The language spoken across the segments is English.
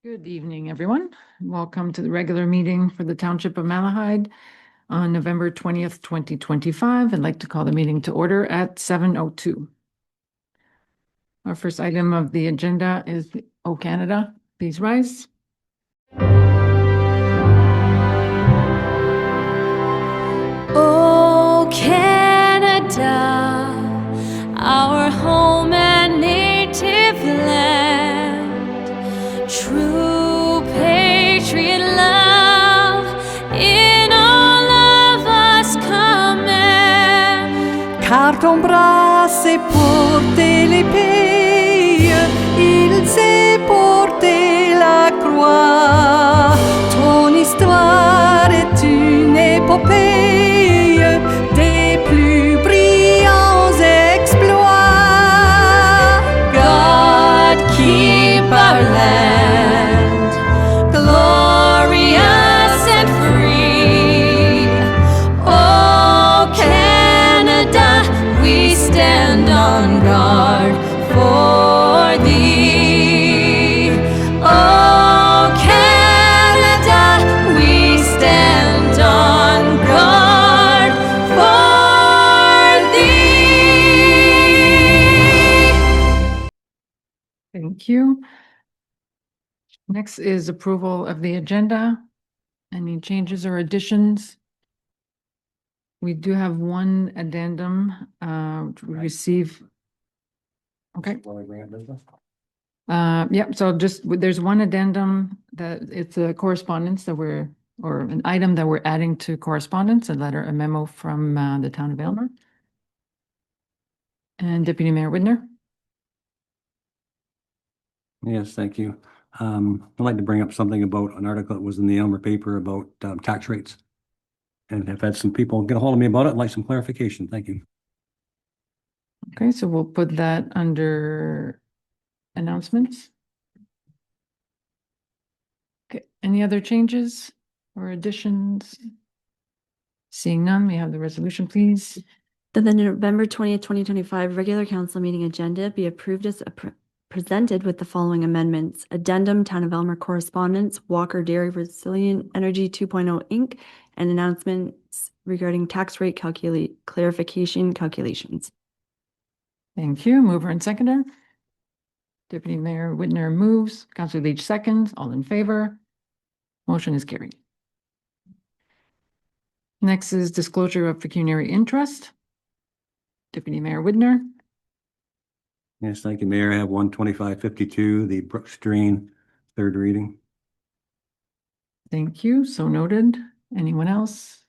Good evening, everyone. Welcome to the regular meeting for the Township of Malahide on November 20th, 2025. I'd like to call the meeting to order at 7:02. Our first item of the agenda is O Canada. Please rise. O Canada, our home and native land, true patriot love in all of us command. Car ton bras s'est porté l'épée, il s'est porté la croix. Ton histoire est une épopée des plus brillants exploits. God keep our land glorious and free. Oh Canada, we stand on guard for thee. Oh Canada, we stand on guard for thee. Thank you. Next is approval of the agenda. Any changes or additions? We do have one addendum to receive. Okay. Yep, so there's one addendum that it's a correspondence that or an item that we're adding to correspondence, a memo from the town of Aylmer. And Deputy Mayor Widner. Yes, thank you. I'd like to bring up something about an article that was in the Aylmer paper about tax rates. And I've had some people get a hold of me about it, like some clarification. Thank you. Okay, so we'll put that under announcements. Okay, any other changes or additions? Seeing none, we have the resolution, please. That the November 20th, 2025 regular council meeting agenda be approved as presented with the following amendments. Addendum, Town of Aylmer correspondence, Walker Dairy Resilient Energy 2.0 Inc., and announcements regarding tax rate clarification calculations. Thank you. Mover and seconder. Deputy Mayor Widner moves. Councillor Leach seconds. All in favor. Motion is carried. Next is disclosure of pecuniary interest. Deputy Mayor Widner. Yes, thank you, Mayor. I have 12552, the Brooks Drain, third reading. Thank you. So noted. Anyone else?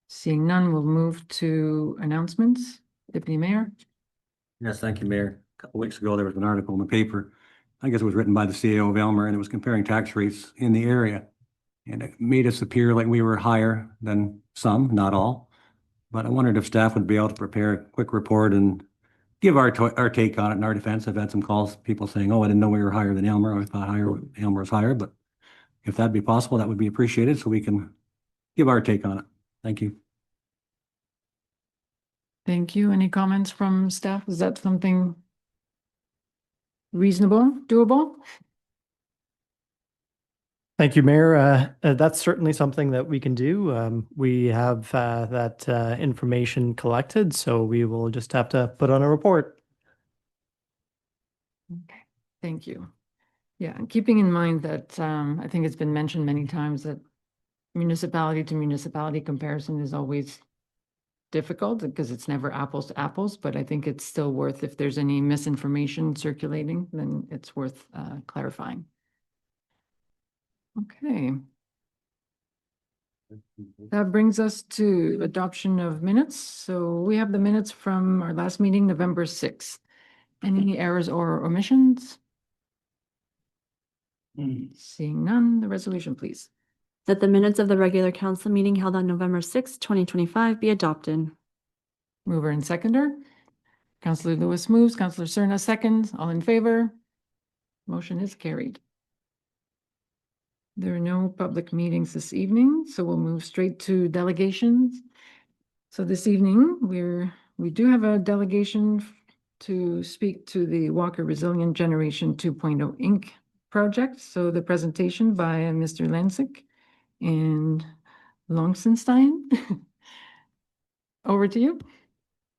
Seeing none, we'll move to announcements. Deputy Mayor. Yes, thank you, Mayor. A couple weeks ago, there was an article in the paper. I guess it was written by the CAO of Aylmer, and it was comparing tax rates in the area. And it made us appear like we were higher than some, not all. But I wondered if staff would be able to prepare a quick report and give our take on it in our defense. I've had some calls, people saying, oh, I didn't know we were higher than Aylmer. I thought Aylmer was higher, but if that'd be possible, that would be appreciated so we can give our take on it. Thank you. Thank you. Any comments from staff? Is that something reasonable, doable? Thank you, Mayor. That's certainly something that we can do. We have that information collected, so we will just have to put on a report. Okay, thank you. Yeah, and keeping in mind that I think it's been mentioned many times that municipality to municipality comparison is always difficult because it's never apples to apples, but I think it's still worth, if there's any misinformation circulating, then it's worth clarifying. Okay. That brings us to adoption of minutes. So we have the minutes from our last meeting, November 6th. Any errors or omissions? Seeing none, the resolution, please. That the minutes of the regular council meeting held on November 6th, 2025 be adopted. Mover and seconder. Councillor Lewis moves, Councillor Cerna seconds. All in favor? Motion is carried. There are no public meetings this evening, so we'll move straight to delegations. So this evening, we do have a delegation to speak to the Walker Resilient Generation 2.0 Inc. project. So the presentation by Mr. Lansick and Longsenstein. Over to you.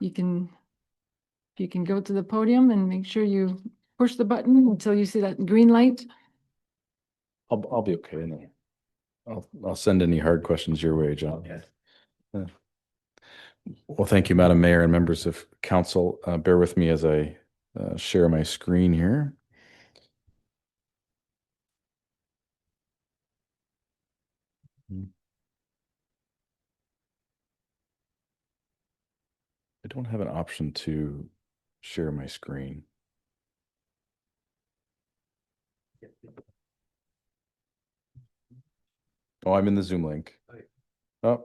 You can go to the podium and make sure you push the button until you see that green light. I'll be okay. No. I'll send any hard questions your way, John. Yeah. Well, thank you, Madam Mayor and members of council. Bear with me as I share my screen here. I don't have an option to share my screen. Oh, I'm in the Zoom link. Oh.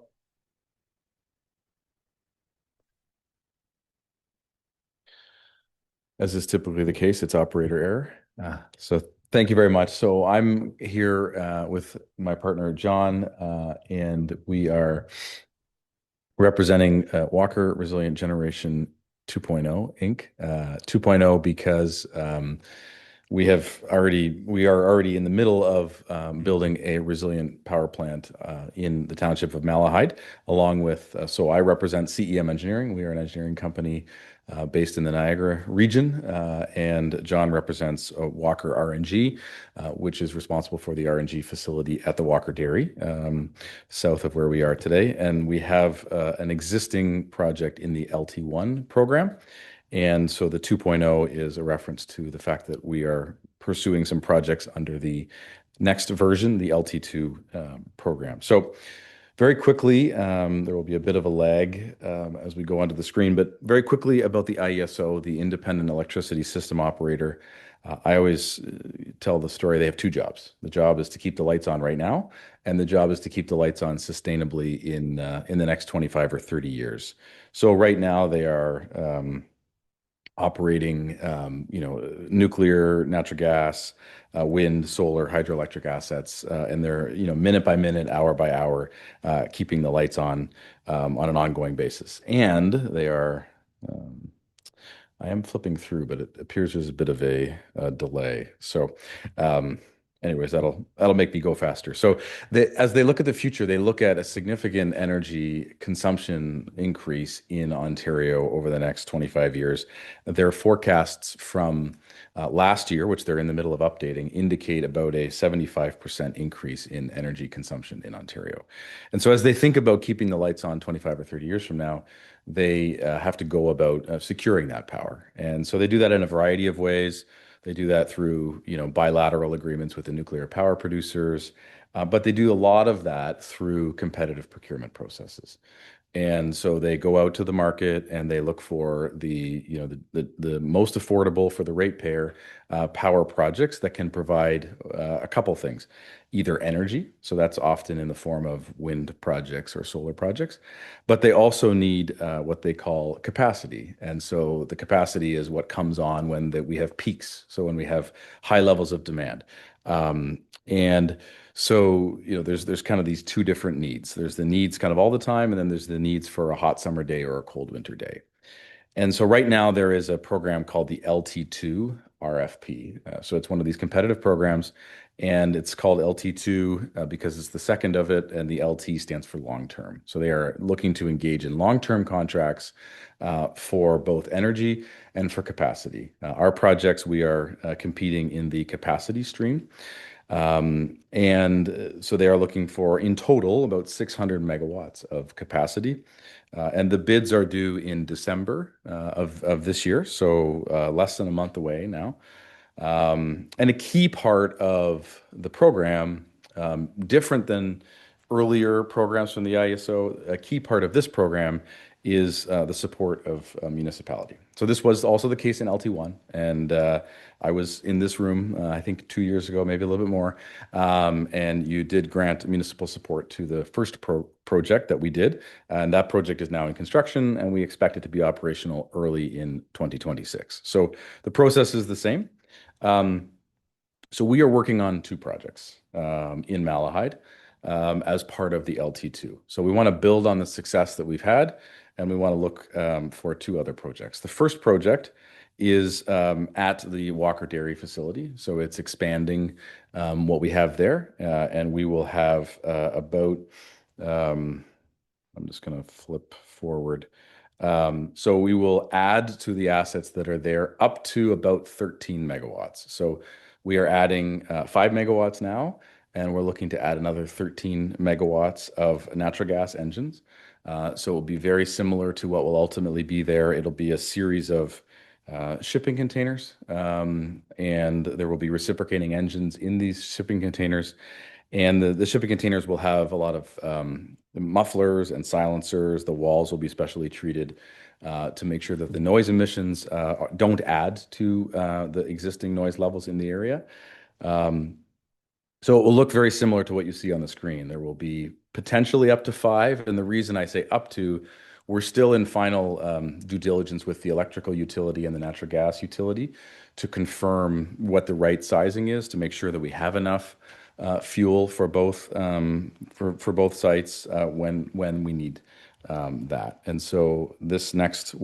As is typically the case, it's operator error. So thank you very much. So I'm here with my partner, John, and we are representing Walker Resilient Generation 2.0 Inc. 2.0 because we are already in the middle of building a resilient power plant in the township of Malahide, along with, so I represent CEM Engineering. We are an engineering company based in the Niagara region, and John represents Walker RNG, which is responsible for the RNG facility at the Walker Dairy, south of where we are today. And we have an existing project in the LT1 program. And so the 2.0 is a reference to the fact that we are pursuing some projects under the next version, the LT2 program. So very quickly, there will be a bit of a lag as we go onto the screen, but very quickly about the IESO, the Independent Electricity System Operator. I always tell the story, they have two jobs. The job is to keep the lights on right now, and the job is to keep the lights on sustainably in the next 25 or 30 years. So right now they are operating, nuclear, natural gas, wind, solar, hydroelectric assets, and they're, minute by minute, hour by hour, keeping the lights on an ongoing basis. And they are, I am flipping through, but it appears there's a bit of a delay. So, anyways, that'll make me go faster. So as they look at the future, they look at a significant energy consumption increase in Ontario over the next 25 years. Their forecasts from last year, which they're in the middle of updating, indicate about a 75% increase in energy consumption in Ontario. And so as they think about keeping the lights on 25 or 30 years from now, they have to go about securing that power. And so they do that in a variety of ways. They do that through, bilateral agreements with the nuclear power producers, but they do a lot of that through competitive procurement processes. And so they go out to the market and they look for the most affordable for the ratepayer power projects that can provide a couple things, either energy, so that's often in the form of wind projects or solar projects, but they also need what they call capacity. And so the capacity is what comes on when we have peaks, so when we have high levels of demand. And so, there's kind of these two different needs. There's the needs kind of all the time, and then there's the needs for a hot summer day or a cold winter day. And so right now there is a program called the LT2 RFP. So it's one of these competitive programs, and it's called LT2 because it's the second of it, and the LT stands for long term. So they are looking to engage in long-term contracts for both energy and for capacity. Our projects, we are competing in the capacity stream. And so they are looking for, in total, about 600 megawatts of capacity. And the bids are due in December of this year, so less than a month away now. And a key part of the program, different than earlier programs from the IESO, a key part of this program is the support of municipality. So this was also the case in LT1, and I was in this room, I think 2 years ago, maybe a little bit more, and you did grant municipal support to the first project that we did, and that project is now in construction, and we expect it to be operational early in 2026. So the process is the same. So we are working on two projects in Malahide as part of the LT2. So we want to build on the success that we've had, and we want to look for two other projects. The first project is at the Walker Dairy facility. So it's expanding what we have there, and we will have about, I'm just going to flip forward. So we will add to the assets that are there up to about 13 megawatts. So we are adding 5 megawatts now, and we're looking to add another 13 megawatts of natural gas engines. So it will be very similar to what will ultimately be there. It'll be a series of shipping containers, and there will be reciprocating engines in these shipping containers. And the shipping containers will have a lot of mufflers and silencers. The walls will be specially treated to make sure that the noise emissions don't add to the existing noise levels in the area. So it will look very similar to what you see on the screen. There will be potentially up to 5. And the reason I say up to, we're still in final due diligence with the electrical utility and the natural gas utility to confirm what the right sizing is to make sure that we have enough fuel for both sites when we need that. And so this next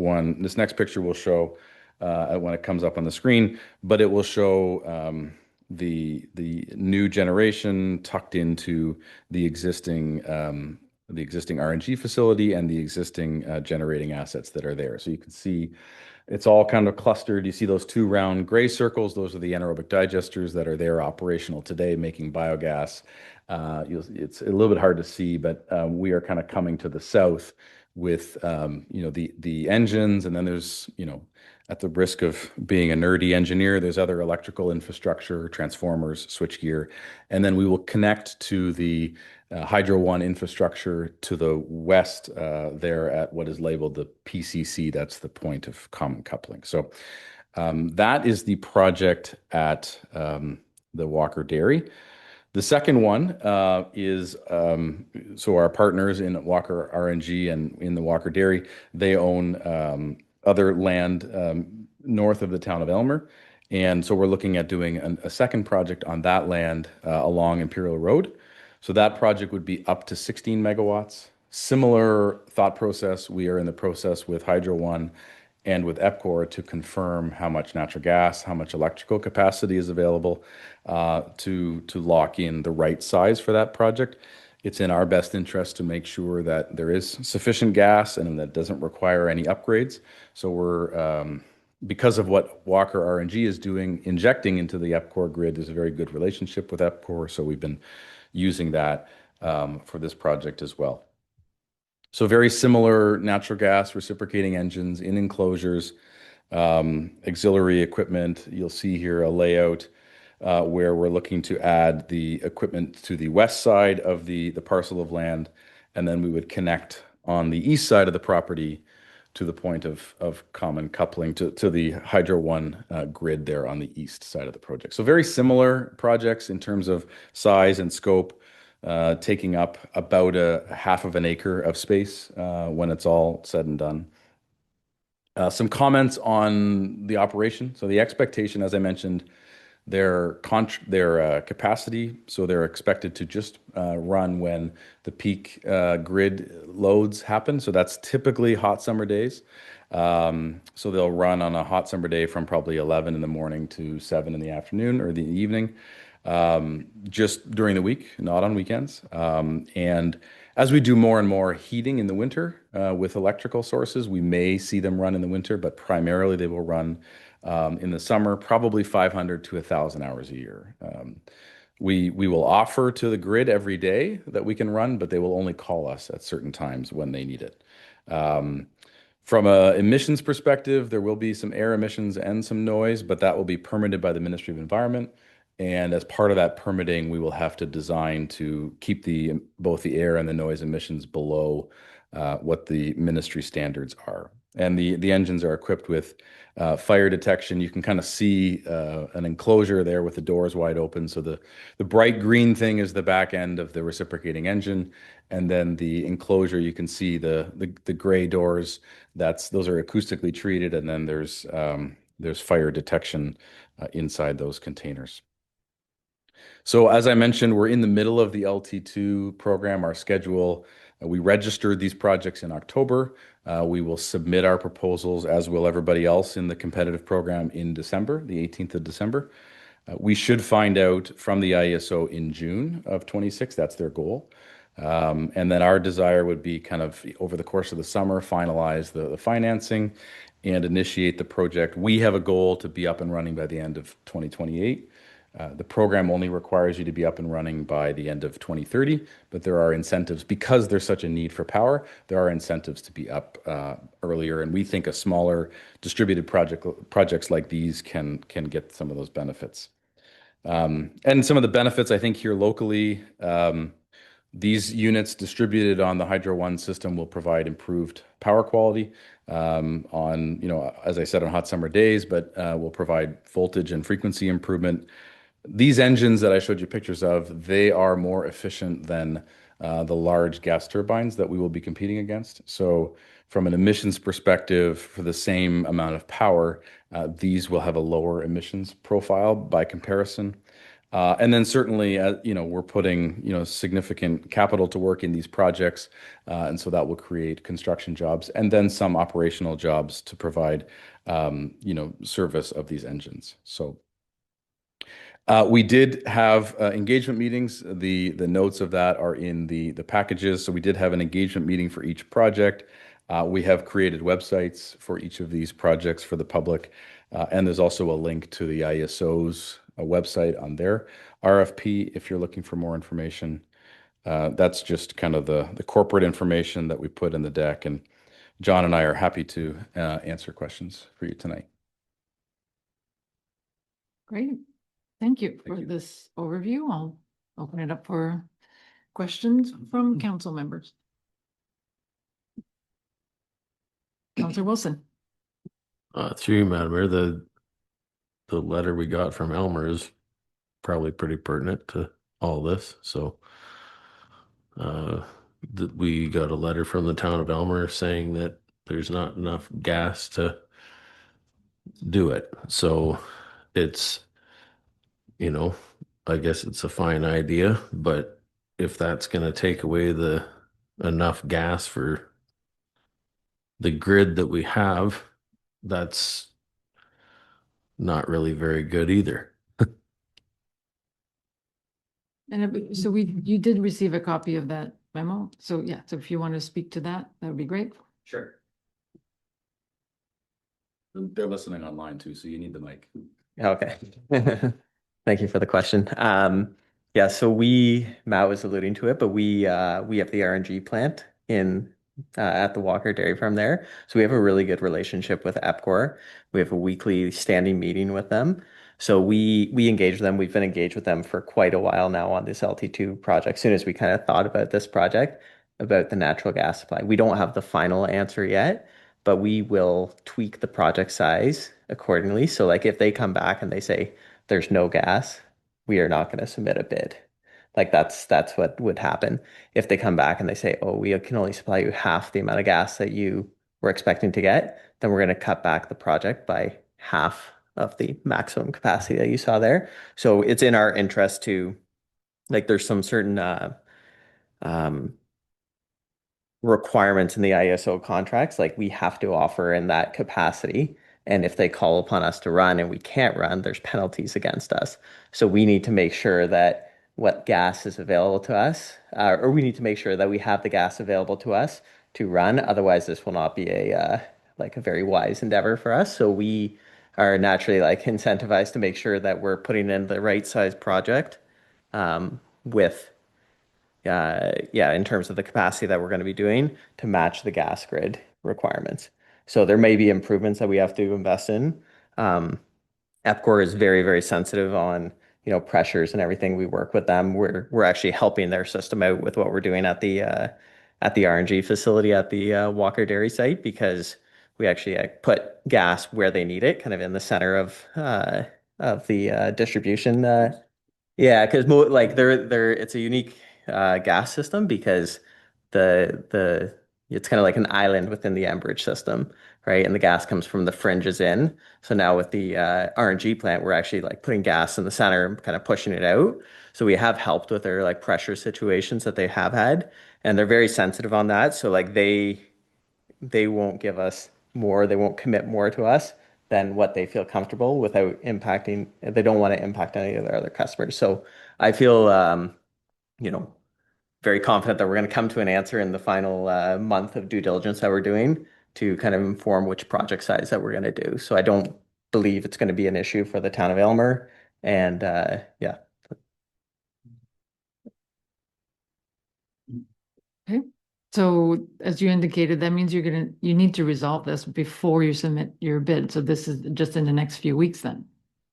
picture will show when it comes up on the screen, but it will show the new generation tucked into the existing RNG facility and the existing generating assets that are there. So you can see it's all kind of clustered. You see those 2 round gray circles. Those are the anaerobic digesters that are there operational today, making biogas. It's a little bit hard to see, but we are kind of coming to the south with the engines, and then there's at the risk of being a nerdy engineer, there's other electrical infrastructure, transformers, switchgear, and then we will connect to the Hydro One infrastructure to the west there at what is labeled the PCC. That's the point of common coupling. So that is the project at the Walker Dairy. The second one is so our partners in Walker RNG and in the Walker Dairy, they own other land north of the town of Aylmer. And so we're looking at doing a second project on that land along Imperial Road. So that project would be up to 16 megawatts. Similar thought process. We are in the process with Hydro One and with EPCOR to confirm how much natural gas, how much electrical capacity is available to lock in the right size for that project. It's in our best interest to make sure that there is sufficient gas and that doesn't require any upgrades. So we're, because of what Walker RNG is doing, injecting into the EPCOR grid, there's a very good relationship with EPCOR. So we've been using that for this project as well. So very similar natural gas reciprocating engines in enclosures, auxiliary equipment. You'll see here a layout where we're looking to add the equipment to the west side of the parcel of land, and then we would connect on the east side of the property to the point of common coupling to the Hydro One grid there on the east side of the project. So very similar projects in terms of size and scope, taking up about a half of an acre of space when it's all said and done. Some comments on the operation. So the expectation, as I mentioned, their capacity, so they're expected to just run when the peak grid loads happen. So that's typically hot summer days. So they'll run on a hot summer day from probably 11 in the morning to 7 in the afternoon or the evening, just during the week, not on weekends. And as we do more and more heating in the winter with electrical sources, we may see them run in the winter, but primarily they will run in the summer, probably 500 to 1,000 hours a year. We will offer to the grid every day that we can run, but they will only call us at certain times when they need it. From a emissions perspective, there will be some air emissions and some noise, but that will be permitted by the Ministry of Environment. And as part of that permitting, we will have to design to keep both the air and the noise emissions below what the ministry standards are. And the engines are equipped with fire detection. You can kind of see an enclosure there with the doors wide open. So the bright green thing is the back end of the reciprocating engine. And then the enclosure, you can see the gray doors. Those are acoustically treated. And then there's fire detection inside those containers. So as I mentioned, we're in the middle of the LT2 program, our schedule. We registered these projects in October. We will submit our proposals, as will everybody else in the competitive program, in December, the 18th of December. We should find out from the IESO in June of 26. That's their goal. And then our desire would be kind of over the course of the summer, finalize the financing and initiate the project. We have a goal to be up and running by the end of 2028. The program only requires you to be up and running by the end of 2030, but there are incentives because there's such a need for power. There are incentives to be up earlier, and we think a smaller distributed projects like these can get some of those benefits. And some of the benefits, I think, here locally, these units distributed on the Hydro One system will provide improved power quality on, as I said, on hot summer days, but will provide voltage and frequency improvement. These engines that I showed you pictures of, they are more efficient than the large gas turbines that we will be competing against. So from an emissions perspective, for the same amount of power, these will have a lower emissions profile by comparison. And then certainly, we're putting, significant capital to work in these projects. And so that will create construction jobs and then some operational jobs to provide, service of these engines. So we did have engagement meetings. The notes of that are in the packages. So we did have an engagement meeting for each project. We have created websites for each of these projects for the public. And there's also a link to the IESO's website on their RFP if you're looking for more information. That's just kind of the corporate information that we put in the deck. And John and I are happy to answer questions for you tonight. Great. Thank you for this overview. I'll open it up for questions from council members. Councilor Wilson. Through you, Madam Mayor, the letter we got from Elmer is probably pretty pertinent to all this. So we got a letter from the town of Elmer saying that there's not enough gas to do it. So it's, I guess it's a fine idea, but if that's going to take away the enough gas for the grid that we have, that's not really very good either. And so you did receive a copy of that memo. So yeah, so if you want to speak to that, that would be great. Sure. They're listening online too, so you need the mic. Okay. Thank you for the question. So Matt was alluding to it, but we have the RNG plant at the Walker Dairy Farm there. So we have a really good relationship with EPCOR. We have a weekly standing meeting with them. So we engage with them. We've been engaged with them for quite a while now on this LT2 project. As soon as we kind of thought about this project, about the natural gas supply. We don't have the final answer yet, but we will tweak the project size accordingly. So like if they come back and they say there's no gas, we are not going to submit a bid. Like that's what would happen. If they come back and they say, oh, we can only supply you half the amount of gas that you were expecting to get, then we're going to cut back the project by half of the maximum capacity that you saw there. So it's in our interest to, like, there's some certain requirements in the ISO contracts, like we have to offer in that capacity. And if they call upon us to run and we can't run, there's penalties against us. So we need to make sure that what gas is available to us, or we need to make sure that we have the gas available to us to run. Otherwise, this will not be a very wise endeavor for us. So we are naturally incentivized to make sure that we're putting in the right size project in terms of the capacity that we're going to be doing to match the gas grid requirements. So there may be improvements that we have to invest in. EPCOR is very, very sensitive on pressures and everything. We work with them. We're actually helping their system out with what we're doing at the RNG facility at the Walker Dairy site, because we actually put gas where they need it, kind of in the center of the distribution. Because it's a unique gas system because the it's kind of like an island within the Enbridge system, right? And the gas comes from the fringes in. So now with the RNG plant, we're actually like putting gas in the center and kind of pushing it out. So we have helped with their like pressure situations that they have had, and they're very sensitive on that. So like they won't give us more, they won't commit more to us than what they feel comfortable without impacting. They don't want to impact any of their other customers. So I feel, you know, very confident that we're going to come to an answer in the final month of due diligence that we're doing to kind of inform which project size that we're going to do. So I don't believe it's going to be an issue for the town of Aylmer. And yeah. Okay. So as you indicated, that means you need to resolve this before you submit your bid. So this is just in the next few weeks then.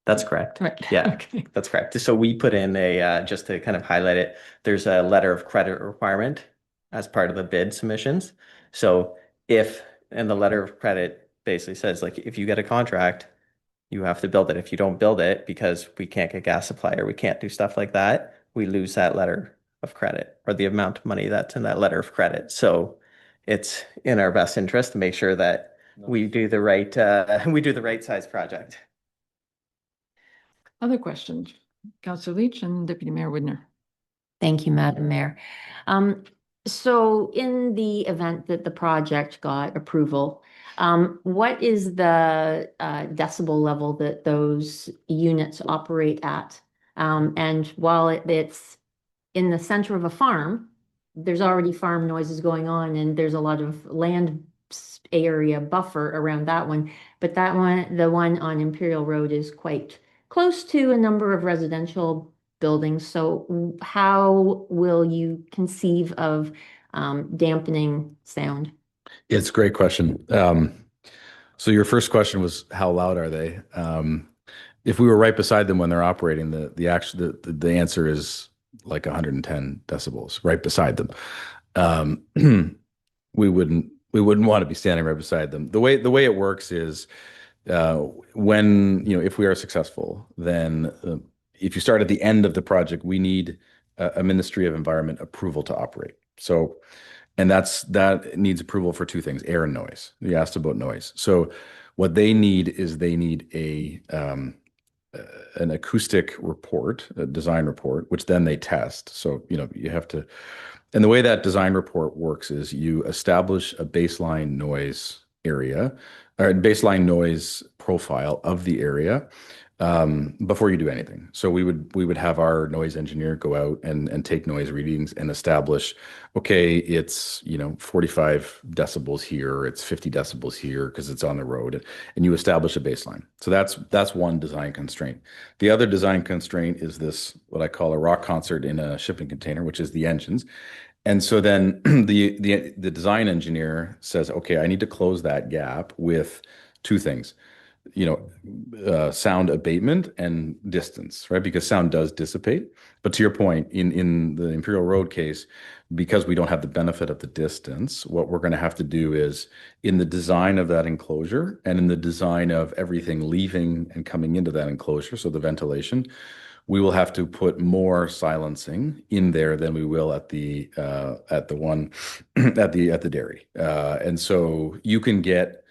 That's correct. Right. Yeah, Okay. that's correct. So we put in a, just to kind of highlight it, there's a letter of credit requirement as part of the bid submissions. So and the letter of credit basically says like, if you get a contract, you have to build it. If you don't build it because we can't get gas supply or we can't do stuff like that, we lose that letter of credit or the amount of money that's in that letter of credit. So it's in our best interest to make sure that we do the right size project. Other questions? Councillor Leach and Deputy Mayor Widner. Thank you, Madam Mayor. So in the event that the project got approval, what is the decibel level that those units operate at? And while it's in the center of a farm, there's already farm noises going on and there's a lot of land area buffer around that one. But that one, the one on Imperial Road, is quite close to a number of residential buildings. So how will you conceive of dampening sound? It's a great question. So your first question was, how loud are they? If we were right beside them when they're operating, the answer is like 110 decibels right beside them. We wouldn't want to be standing right beside them. The way it works is, when, if we are successful, then if you start at the end of the project, we need a Ministry of Environment approval to operate. So, and that needs approval for two things: air and noise. You asked about noise. So what they need is an acoustic report, a design report, which then they test. So, you have to, and the way that design report works is you establish a baseline noise area or baseline noise profile of the area before you do anything. So we would have our noise engineer go out and take noise readings and establish, okay, it's 45 decibels here, it's 50 decibels here because it's on the road, and you establish a baseline. So that's one design constraint. The other design constraint is this, what I call a rock concert in a shipping container, which is the engines. And so then the design engineer says, okay, I need to close that gap with two things. Sound abatement and distance, right? Because sound does dissipate. But to your point, in the Imperial Road case, because we don't have the benefit of the distance, what we're going to have to do is, in the design of that enclosure and in the design of everything leaving and coming into that enclosure, so the ventilation, we will have to put more silencing in there than we will at the one at the dairy. And so you can get,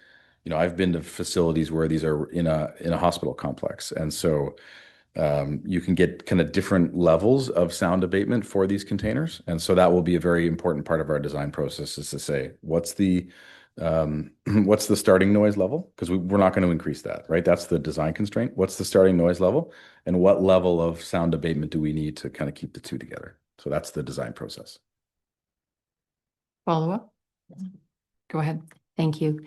I've been to facilities where these are in a hospital complex, and so you can get kind of different levels of sound abatement for these containers, and so that will be a very important part of our design process, is to say what's the starting noise level, because we're not going to increase that, right? That's the design constraint. What's the starting noise level, and what level of sound abatement do we need to kind of keep the two together? So that's the design process. Follow up? Go ahead. Thank you.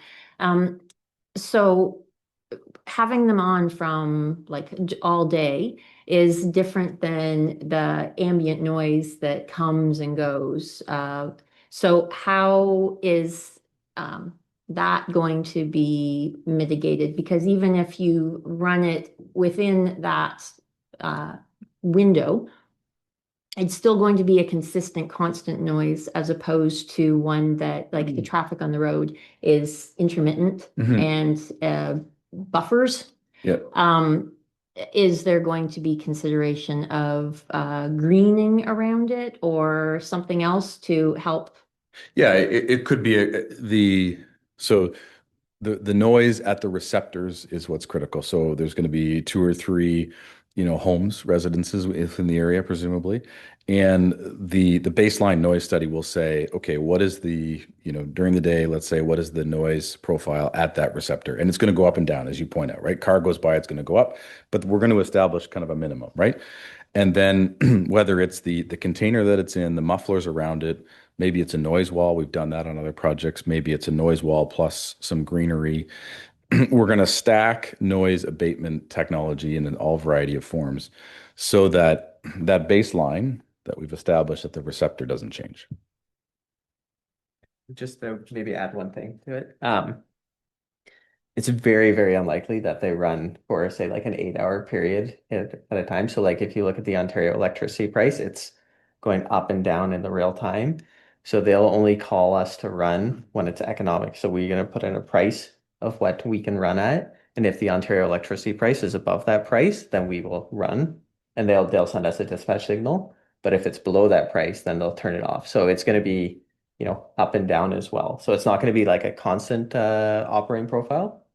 So having them on from like all day is different than the ambient noise that comes and goes. So how is that going to be mitigated? Because even if you run it within that window, it's still going to be a consistent, constant noise, as opposed to one that, like, the traffic on the road is intermittent and buffers. Yeah. Is there going to be consideration of greening around it or something else to help Yeah, it could be so the noise at the receptors is what's critical. So there's going to be 2 or 3, homes, residences within the area, presumably. And the baseline noise study will say, okay, what is during the day, let's say, what is the noise profile at that receptor? And it's going to go up and down, as you point out, right? Car goes by, it's going to go up, but we're going to establish kind of a minimum, right? And then whether it's the container that it's in, the mufflers around it, maybe it's a noise wall. We've done that on other projects. Maybe it's a noise wall plus some greenery. We're going to stack noise abatement technology in all variety of forms so that that baseline that we've established at the receptor doesn't change. Just to maybe add one thing to it. It's very, very unlikely that they run for, say, like an 8-hour period at a time. So like if you look at the Ontario electricity price, it's going up and down in the real time. So they'll only call us to run when it's economic. So we're going to put in a price of what we can run at. And if the Ontario electricity price is above that price, then we will run and they'll send us a dispatch signal. But if it's below that price, then they'll turn it off. So it's going to be, up and down as well. So it's not going to be like a constant operating profile.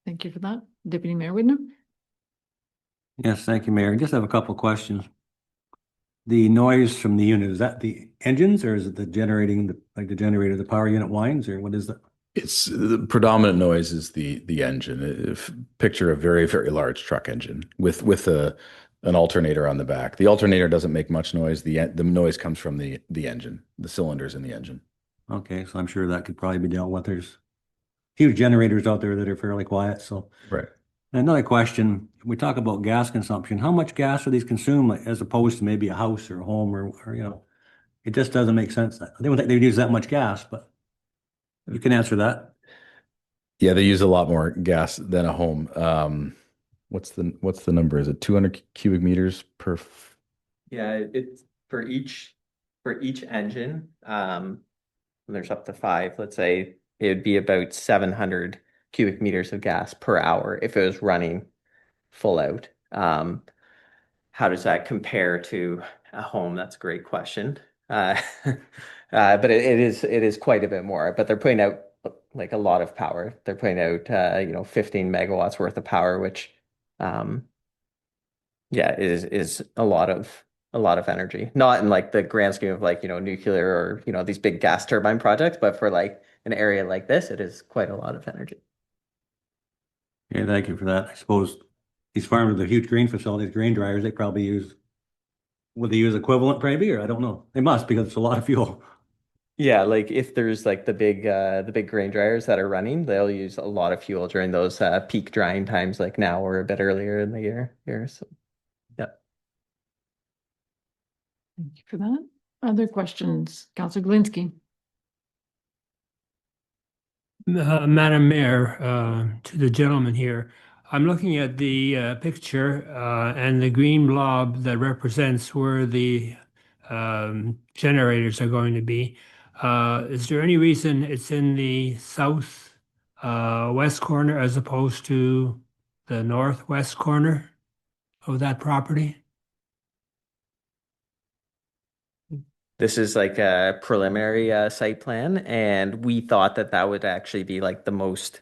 Thank you for that. Deputy Mayor Whitnam? Yes, thank you, Mayor. I just have a couple of questions. The noise from the unit, is that the engines or is it the generator, the power unit winds, or what is that? It's the predominant noise is the engine. If picture a very, very large truck engine with an alternator on the back. The alternator doesn't make much noise. The noise comes from the engine, the cylinders in the engine. Okay, so I'm sure that could probably be dealt with. There's huge generators out there that are fairly quiet, so. Right. Another question, we talk about gas consumption. How much gas are these consumed as opposed to maybe a house or a home or it just doesn't make sense. I don't think they would use that much gas, but you can answer that. Yeah, they use a lot more gas than a home. What's the number? Is it 200 cubic meters per? Yeah, it's for each engine. There's up to 5. Let's say it would be about 700 cubic meters of gas per hour if it was running full out. How does that compare to a home? That's a great question. But it is quite a bit more. But they're putting out like a lot of power. They're putting out 15 megawatts worth of power, which is a lot of energy. Not in like the grand scheme of like, nuclear or, these big gas turbine projects, but for like an area like this, it is quite a lot of energy. Yeah, thank you for that. I suppose these farmers with the huge grain facilities, grain dryers, would they use equivalent maybe, or I don't know. They must because it's a lot of fuel. Yeah, like if there's like the big grain dryers that are running, they'll use a lot of fuel during those peak drying times like now or a bit earlier in the year here. So yeah. Thank you for that. Other questions? Councillor Galinsky? Madam Mayor, to the gentleman here, I'm looking at the picture and the green blob that represents where the generators are going to be. Is there any reason it's in the south west corner as opposed to the northwest corner of that property? This is like a preliminary site plan, and we thought that would actually be like the most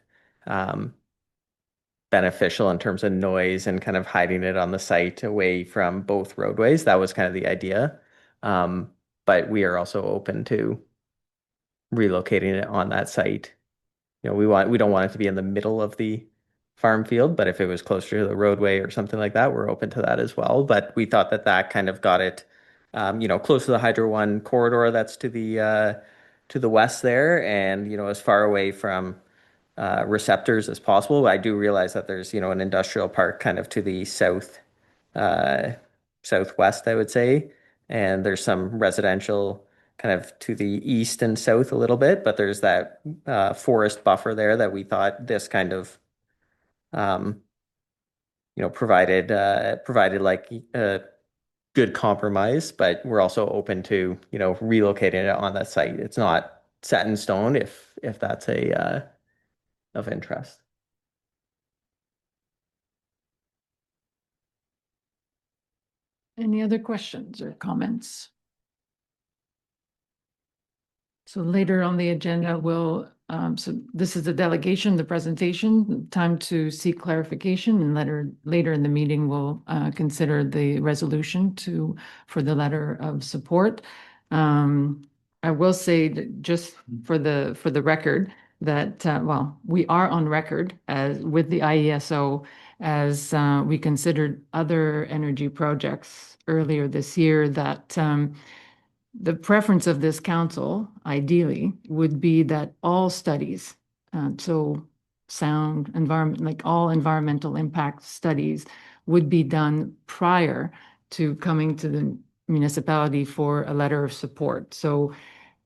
beneficial in terms of noise and kind of hiding it on the site away from both roadways. That was kind of the idea. But we are also open to relocating it on that site. We don't want it to be in the middle of the farm field, but if it was closer to the roadway or something like that, we're open to that as well. But we thought that kind of got it, close to the Hydro One corridor that's to the west there, and as far away from receptors as possible. I do realize that there's an industrial park kind of to the southwest, I would say, and there's some residential kind of to the east and south a little bit, but there's that forest buffer there that we thought this kind of provided like a good compromise, but we're also open to relocating it on that site. It's not set in stone if that's of interest. Any other questions or comments? So later on the agenda, so this is the delegation, the presentation, time to seek clarification, and later in the meeting, we'll consider the resolution for the letter of support. I will say that just for the record that, well, we are on record with the IESO as we considered other energy projects earlier this year that the preference of this council, ideally, would be that all studies, so sound, environment, like all environmental impact studies, would be done prior to coming to the municipality for a letter of support. So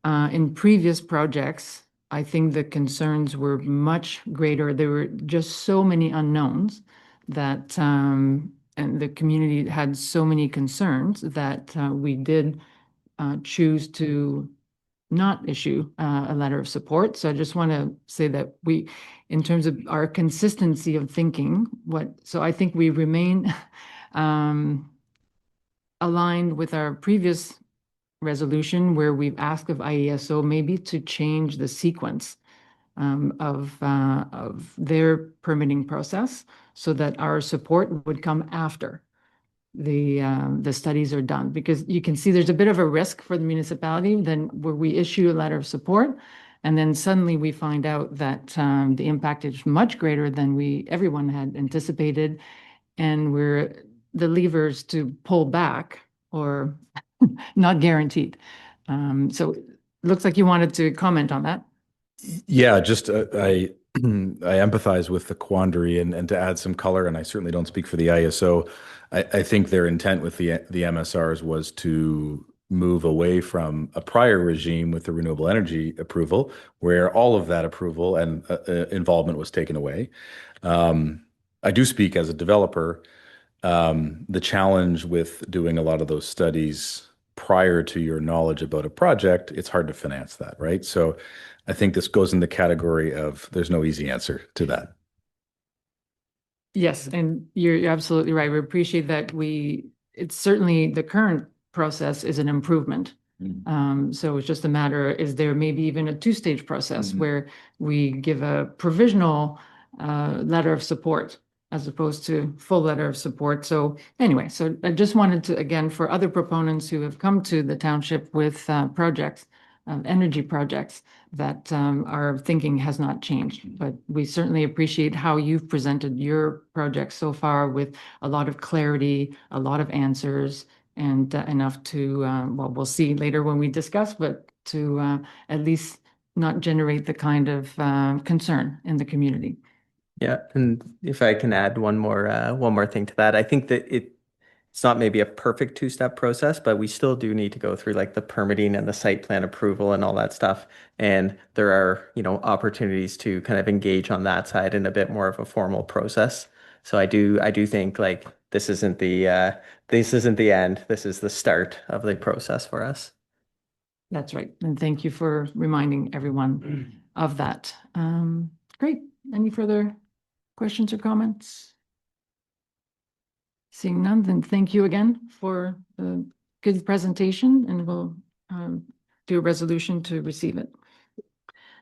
in previous projects, I think the concerns were much greater. There were just so many unknowns that, and the community had so many concerns that we did choose to not issue a letter of support. So I just want to say that we, in terms of our consistency of thinking, so I think we remain aligned with our previous resolution where we've asked of IESO maybe to change the sequence of their permitting process so that our support would come after the studies are done, because you can see there's a bit of a risk for the municipality then where we issue a letter of support and then suddenly we find out that the impact is much greater than everyone had anticipated, and we're the levers to pull back or not guaranteed. So it looks like you wanted to comment on that. Yeah, just I empathize with the quandary, and to add some color, and I certainly don't speak for the ISO. I think their intent with the MSRs was to move away from a prior regime with the renewable energy approval, where all of that approval and involvement was taken away. I do speak as a developer. The challenge with doing a lot of those studies prior to your knowledge about a project, it's hard to finance that, right? So I think this goes in the category of there's no easy answer to that. Yes, and you're absolutely right. We appreciate that it's certainly the current process is an improvement. So it's just a matter, is there maybe even a two-stage process where we give a provisional letter of support as opposed to full letter of support. So anyway, so I just wanted to, again, for other proponents who have come to the township with projects, energy projects, that our thinking has not changed. But we certainly appreciate how you've presented your project so far with a lot of clarity, a lot of answers, and enough to, well, we'll see later when we discuss, but to at least not generate the kind of concern in the community. Yeah, and if I can add one more thing to that, I think that it's not maybe a perfect two-step process, but we still do need to go through like the permitting and the site plan approval and all that stuff. And there are, opportunities to kind of engage on that side in a bit more of a formal process. So I do think like this isn't the end. This is the start of the process for us. That's right. And thank you for reminding everyone of that. Great. Any further questions or comments? Seeing none, then thank you again for the good presentation, and we'll do a resolution to receive it.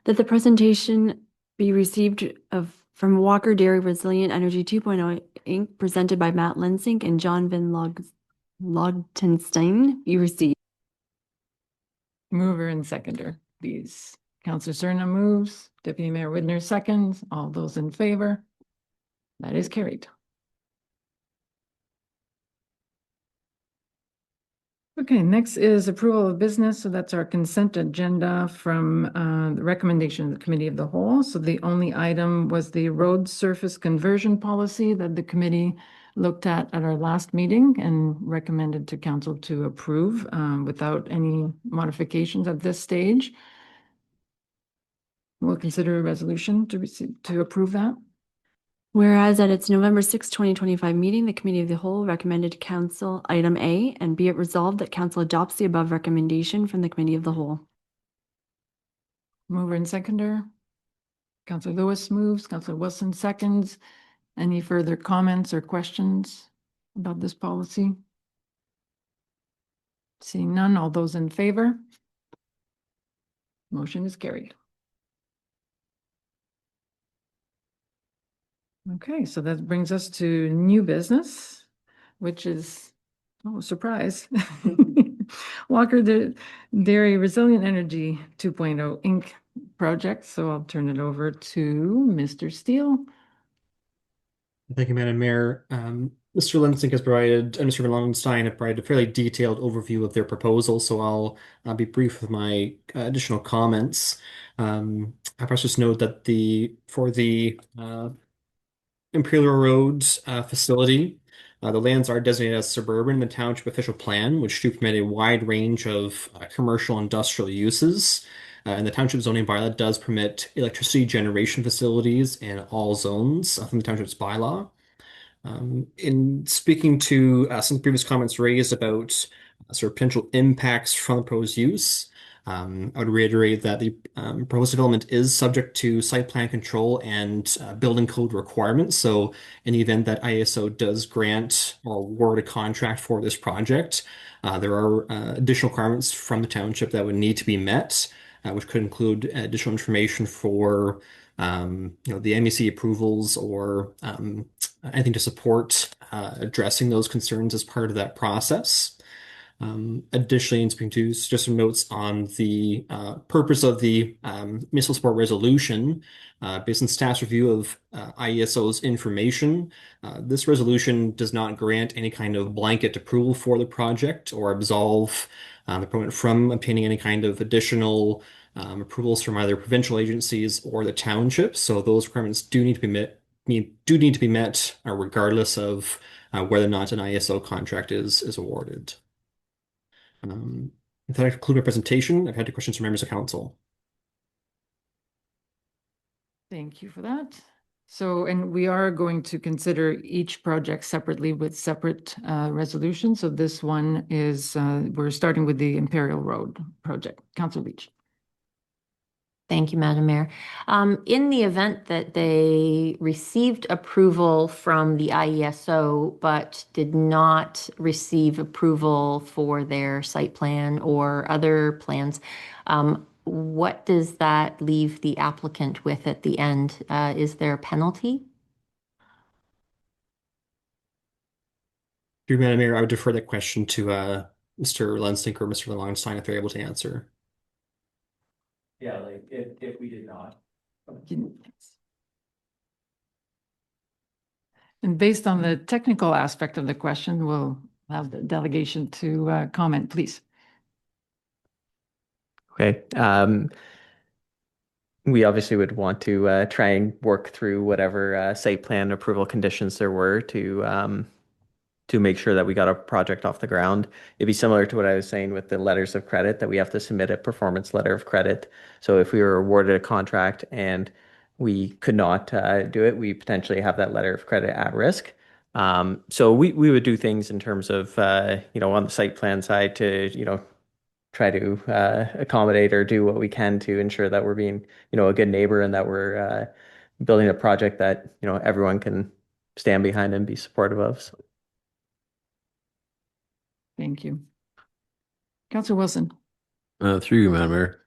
That the presentation be received from Walker Dairy Resilient Energy 2.0 Inc., presented by Matt Lensink and John Van Logtenstein, be received. Mover and seconder, please. Councillor Cerna moves, Deputy Mayor Widner seconds. All those in favor? That is carried. Okay, next is approval of business. So that's our consent agenda from the recommendation of the Committee of the Whole. So the only item was the road surface conversion policy that the committee looked at our last meeting and recommended to council to approve without any modifications at this stage. We'll consider a resolution to approve that. Whereas at its November 6, 2025 meeting, the Committee of the Whole recommended to Council item A, and be it resolved that Council adopts the above recommendation from the Committee of the Whole. Mover and seconder. Councillor Lewis moves, Councillor Wilson seconds. Any further comments or questions about this policy? Seeing none, all those in favor? Motion is carried. Okay, so that brings us to new business, which is, oh, surprise. Walker Dairy Resilient Energy 2.0 Inc. project. So I'll turn it over to Mr. Steele. Thank you, Madam Mayor. Mr. Linsink has provided, and Mr. Van Lowenstein have provided a fairly detailed overview of their proposal, so I'll be brief with my additional comments. I perhaps just note that for the Imperial Roads facility, the lands are designated as suburban in the township official plan, which do permit a wide range of commercial industrial uses. And the township zoning bylaw does permit electricity generation facilities in all zones from the township's bylaw. In speaking to some previous comments raised about sort of potential impacts from the proposed use, I would reiterate that the proposed development is subject to site plan control and building code requirements. So in the event that ISO does grant or award a contract for this project, there are additional requirements from the township that would need to be met, which could include additional information for the MEC approvals or anything to support addressing those concerns as part of that process. Additionally, in speaking to just some notes on the purpose of the municipal support resolution, based on staff's review of IESO's information, this resolution does not grant any kind of blanket approval for the project or absolve the proponent from obtaining any kind of additional approvals from either provincial agencies or the township. So those requirements do need to be met regardless of whether or not an ISO contract is awarded. With that, I conclude my presentation. I've had any questions from members of council. Thank you for that. So, and we are going to consider each project separately with separate resolutions. So this one is, we're starting with the Imperial Road project. Councillor Leach. Thank you, Madam Mayor. In the event that they received approval from the IESO, but did not receive approval for their site plan or other plans, what does that leave the applicant with at the end? Is there a penalty? Through Madam Mayor, I would defer that question to Mr. Lensink or Mr. Lowenstein if they're able to answer. Yeah, like if we did not. And based on the technical aspect of the question, we'll have the delegation to comment, please. Okay. We obviously would want to try and work through whatever site plan approval conditions there were to make sure that we got a project off the ground. It'd be similar to what I was saying with the letters of credit, that we have to submit a performance letter of credit. So if we were awarded a contract and we could not do it, we potentially have that letter of credit at risk. So we would do things in terms of, on the site plan side to, try to accommodate or do what we can to ensure that we're being, a good neighbor and that we're building a project that, everyone can stand behind and be supportive of. So. Thank you. Councillor Wilson. Through you, Madam Mayor.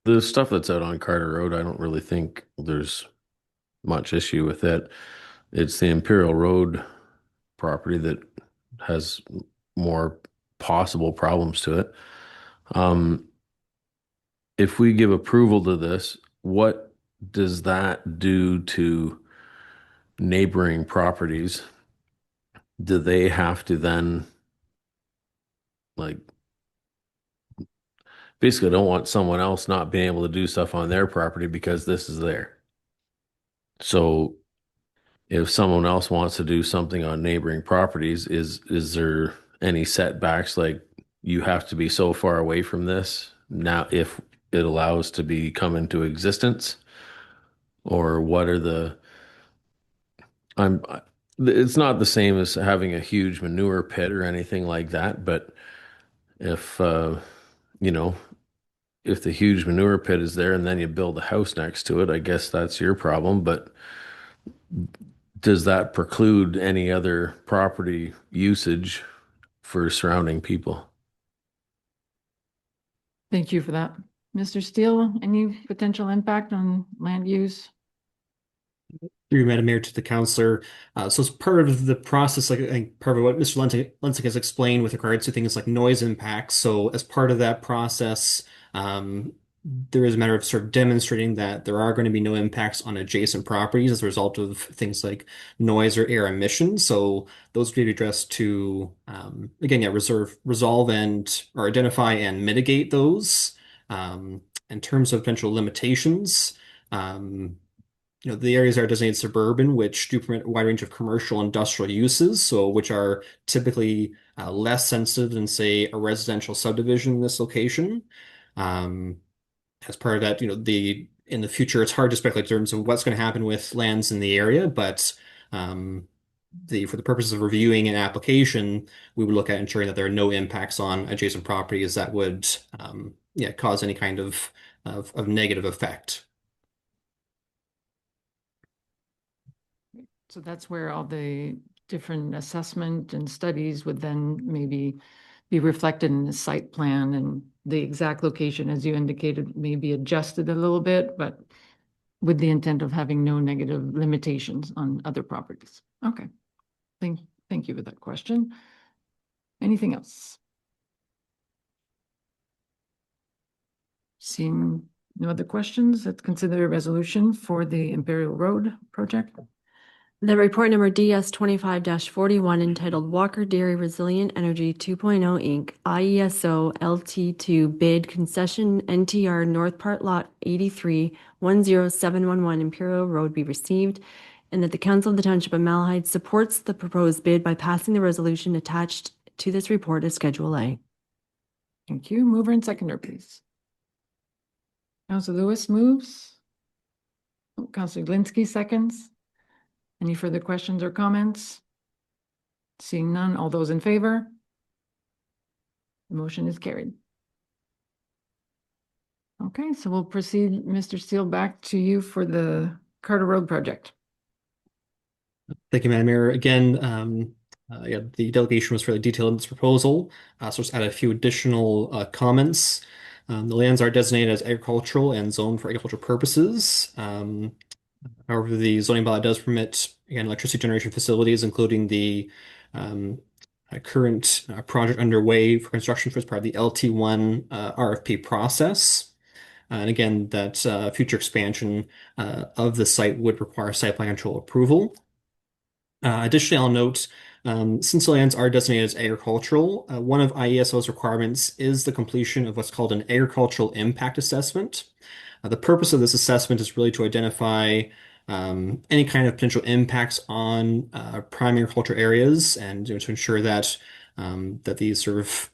The stuff that's out on Carter Road, I don't really think there's much issue with it. It's the Imperial Road property that has more possible problems to it. If we give approval to this, what does that do to neighboring properties? Do they have to then, basically, I don't want someone else not being able to do stuff on their property because this is there. So if someone else wants to do something on neighboring properties, is there any setbacks, like you have to be so far away from this now if it allows to be come into existence? Or what are it's not the same as having a huge manure pit or anything like that, but if if the huge manure pit is there and then you build a house next to it, I guess that's your problem. But does that preclude any other property usage for surrounding people? Thank you for that. Mr. Steele, any potential impact on land use? Through Madam Mayor to the councillor. So as part of the process, like I think part of what Mr. Lenzing has explained with regards to things like noise impacts. So as part of that process, there is a matter of sort of demonstrating that there are going to be no impacts on adjacent properties as a result of things like noise or air emissions. So those will be addressed to, again, yeah, resolve and or identify and mitigate those. In terms of potential limitations, the areas are designated suburban, which do permit a wide range of commercial industrial uses, so which are typically less sensitive than, say, a residential subdivision in this location. As part of that, in the future, it's hard to speculate in terms of what's going to happen with lands in the area, but for the purposes of reviewing an application, we would look at ensuring that there are no impacts on adjacent properties that would cause any kind of negative effect. So that's where all the different assessment and studies would then maybe be reflected in the site plan, and the exact location, as you indicated, may be adjusted a little bit, but with the intent of having no negative limitations on other properties. Okay. Thank you for that question. Anything else? Seeing no other questions, let's consider a resolution for the Imperial Road project. The report number DS 25-41 entitled Walker Dairy Resilient Energy 2.0 Inc. IESO LT2 Bid Concession NTR North Part Lot 83 10711 Imperial Road be received, and that the Council of the Township of Malahide supports the proposed bid by passing the resolution attached to this report as Schedule A. Thank you. Mover and seconder, please. Councilor Lewis moves. Councilor Glinski seconds. Any further questions or comments? Seeing none, all those in favor? The motion is carried. Okay, so we'll proceed, Mr. Steele, back to you for the Carter Road project. Thank you, Madam Mayor. Again, the delegation was fairly detailed in this proposal, so just add a few additional comments. The lands are designated as agricultural and zoned for agricultural purposes. However, the zoning bylaw does permit, again, electricity generation facilities, including the current project underway for construction as part of the LT1 RFP process. And again, that future expansion of the site would require site plan control approval. Additionally, I'll note, since the lands are designated as agricultural, one of IESO's requirements is the completion of what's called an agricultural impact assessment. The purpose of this assessment is really to identify any kind of potential impacts on prime agriculture areas, and to ensure that these sort of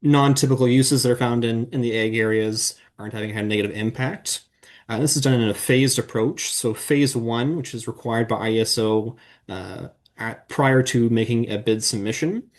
non-typical uses that are found in the ag areas aren't having a negative impact. This is done in a phased approach. So phase 1, which is required by IESO prior to making a bid submission,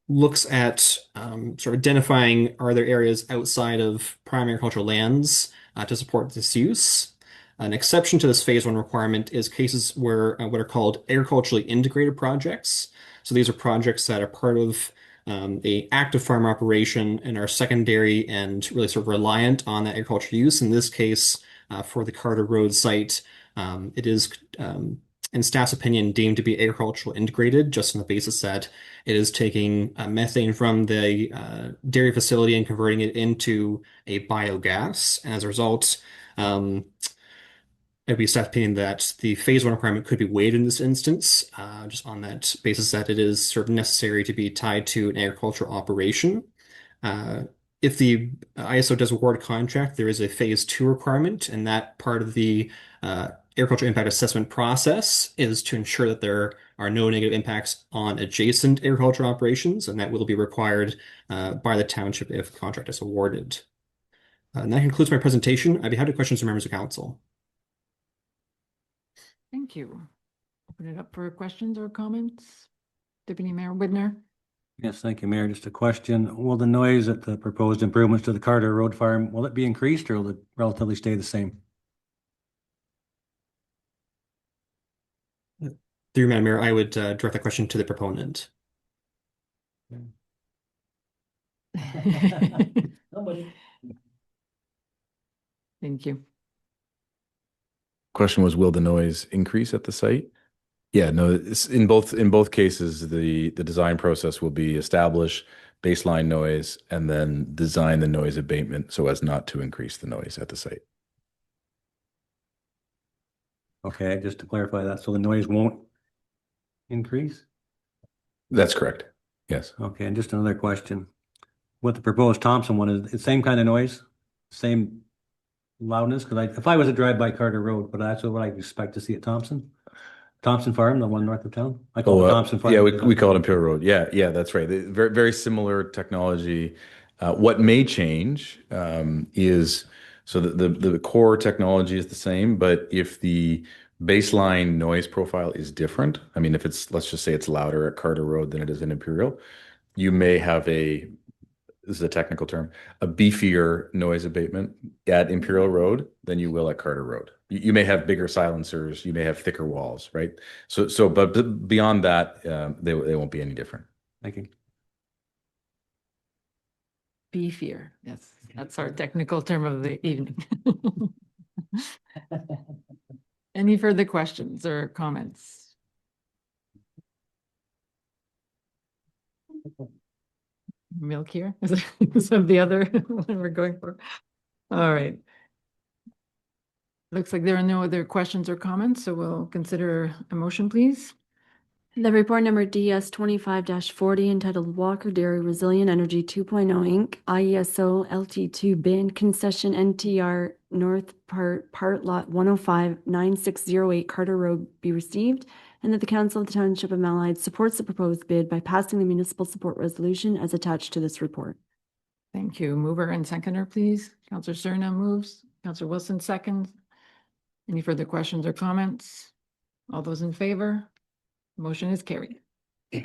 looks at sort of identifying, are there areas outside of prime agricultural lands to support this use. An exception to this phase 1 requirement is cases where what are called agriculturally integrated projects. So these are projects that are part of a active farm operation and are secondary and really sort of reliant on that agricultural use. In this case, for the Carter Road site, it is, in staff's opinion, deemed to be agricultural integrated, just on the basis that it is taking methane from the dairy facility and converting it into a biogas. And as a result, it'd be staff's opinion that the phase 1 requirement could be waived in this instance, just on that basis that it is sort of necessary to be tied to an agricultural operation. If the IESO does award a contract, there is a phase 2 requirement, and that part of the agricultural impact assessment process is to ensure that there are no negative impacts on adjacent agricultural operations, and that will be required by the township if the contract is awarded. And that concludes my presentation. I'd be happy to questions from members of council. Thank you. Open it up for questions or comments. Deputy Mayor Widner. Yes, thank you, Mayor. Just a question. Will the noise at the proposed improvements to the Carter Road Farm, will it be increased or will it relatively stay the same? Through Madam Mayor, I would direct that question to the proponent. Thank you. Question was, will the noise increase at the site? Yeah, no, it's in both cases, the design process will be establish baseline noise and then design the noise abatement so as not to increase the noise at the site. Okay, just to clarify that, so the noise won't increase? That's correct. Yes. Okay, and just another question. With the proposed Thompson one, is it the same kind of noise? Same loudness? Because if I was to drive by Carter Road, but that's what I expect to see at Thompson? Thompson Farm, the one north of town? I call it Thompson Farm. Yeah, we call it Imperial Road. Yeah, that's right. Very, very similar technology. What may change is so the core technology is the same, but if the baseline noise profile is different, I mean, if it's, let's just say it's louder at Carter Road than it is in Imperial, you may have this is a technical term, a beefier noise abatement at Imperial Road than you will at Carter Road. You may have bigger silencers, you may have thicker walls, right? But beyond that, they won't be any different. Thank you. Beefier, yes, that's our technical term of the evening. Any further questions or comments? Milk here? Is that the other one we're going for? All right. Looks like there are no other questions or comments, so we'll consider a motion, please. The report number DS 25-40 entitled Walker Dairy Resilient Energy 2.0 Inc. IESO LT2 Band Concession NTR North Part Lot 105-9608 Carter Road be received, and that the Council of the Township of Malahide supports the proposed bid by passing the municipal support resolution as attached to this report. Thank you. Mover and seconder, please. Councillor Cerna moves. Councillor Wilson seconds. Any further questions or comments? All those in favor? Motion is carried. All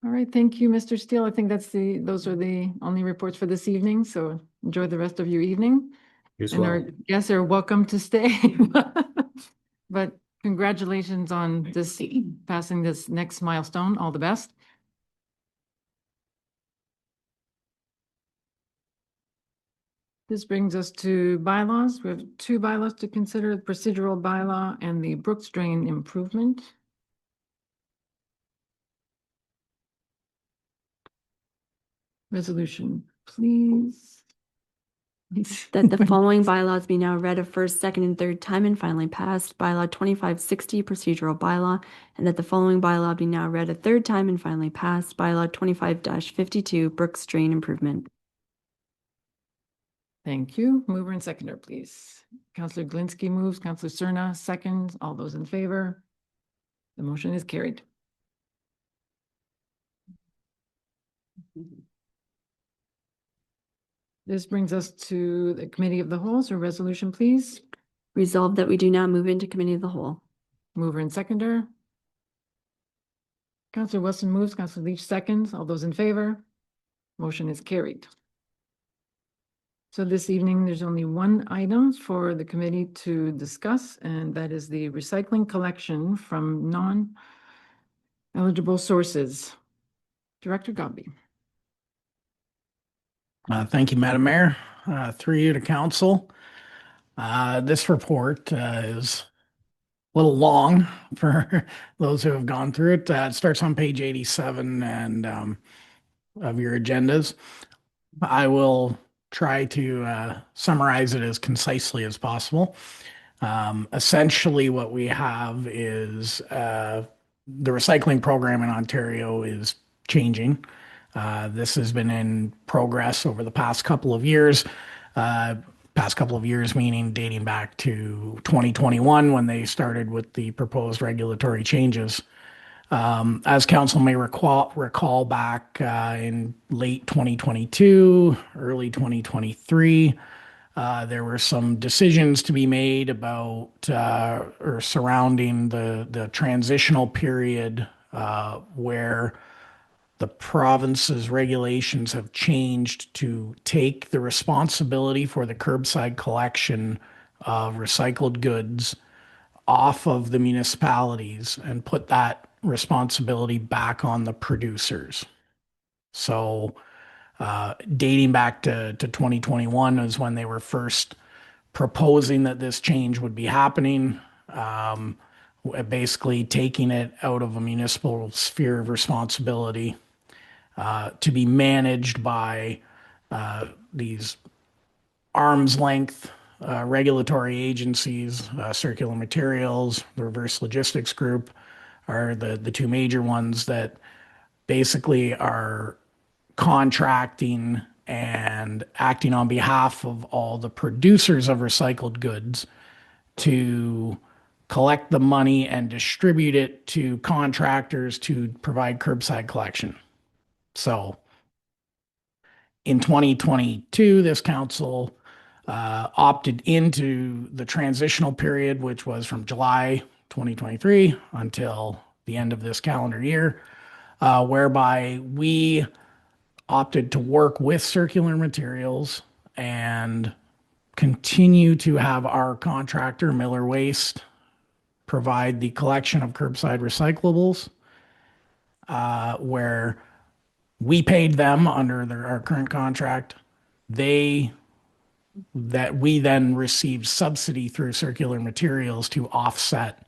right, thank you, Mr. Steele. I think those are the only reports for this evening, so enjoy the rest of your evening. And our guests are welcome to stay. But congratulations on this passing this next milestone. All the best. This brings us to bylaws. We have two bylaws to consider, the procedural bylaw and the Brooks Drain improvement. Resolution, please. That the following bylaws be now read a first, second, and third time and finally passed. Bylaw 2560, procedural bylaw, and that the following bylaw be now read a third time and finally passed. Bylaw 25-52, Brooks Drain improvement. Thank you. Mover and seconder, please. Councillor Glinski moves, Councillor Cerna seconds. All those in favor? The motion is carried. This brings us to the Committee of the Whole. So resolution, please. Resolved that we do now move into Committee of the Whole. Mover and seconder. Councillor Wilson moves, Councillor Leach seconds. All those in favor? Motion is carried. So this evening, there's only one item for the committee to discuss, and that is the recycling collection from non-eligible sources. Director Gombe. Thank you, Madam Mayor. Through you to council. This report is a little long for those who have gone through it. It starts on page 87 and of your agendas. I will try to summarize it as concisely as possible. Essentially, what we have is the recycling program in Ontario is changing. This has been in progress over the past couple of years. Past couple of years meaning dating back to 2021 when they started with the proposed regulatory changes. As council may recall back in late 2022, early 2023, there were some decisions to be made about or surrounding the transitional period where the province's regulations have changed to take the responsibility for the curbside collection of recycled goods off of the municipalities and put that responsibility back on the producers. So dating back to 2021 is when they were first proposing that this change would be happening, basically taking it out of a municipal sphere of responsibility to be managed by these arm's length regulatory agencies. Circular Materials, the Reverse Logistics Group are the two major ones that basically are contracting and acting on behalf of all the producers of recycled goods to collect the money and distribute it to contractors to provide curbside collection. So in 2022, this council opted into the transitional period, which was from July 2023 until the end of this calendar year, whereby we opted to work with Circular Materials and continue to have our contractor, Miller Waste, provide the collection of curbside recyclables, where we paid them under our current contract. We then received subsidy through Circular Materials to offset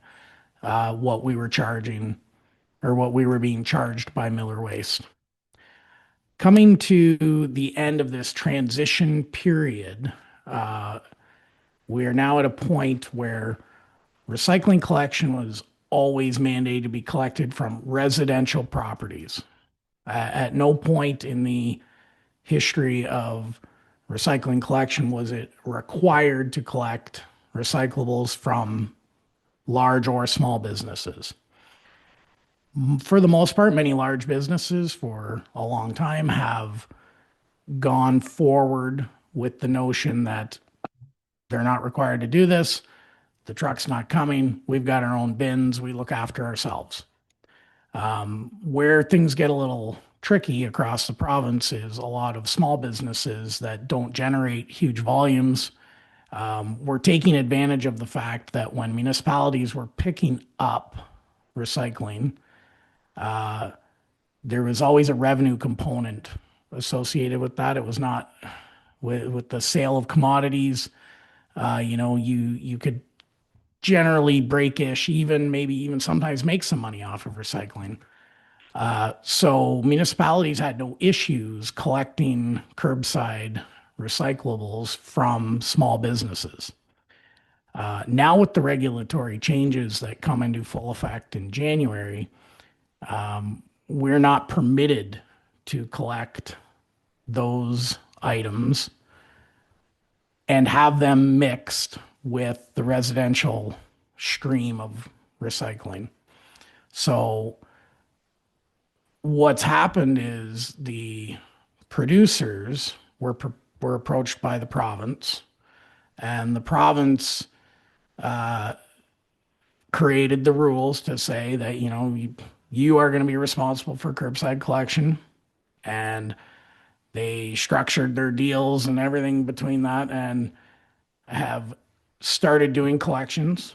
what we were charging or what we were being charged by Miller Waste. Coming to the end of this transition period, we are now at a point where recycling collection was always mandated to be collected from residential properties. At no point in the history of recycling collection was it required to collect recyclables from large or small businesses. For the most part, many large businesses for a long time have gone forward with the notion that they're not required to do this. The truck's not coming. We've got our own bins. We look after ourselves. Where things get a little tricky across the province is a lot of small businesses that don't generate huge volumes. We're taking advantage of the fact that when municipalities were picking up recycling, there was always a revenue component associated with that. It was not with the sale of commodities. You could generally break-ish, maybe even sometimes make some money off of recycling. So municipalities had no issues collecting curbside recyclables from small businesses. Now with the regulatory changes that come into full effect in January, we're not permitted to collect those items and have them mixed with the residential stream of recycling. So what's happened is the producers were approached by the province, and the province created the rules to say that, you are going to be responsible for curbside collection, and they structured their deals and everything between that and have started doing collections.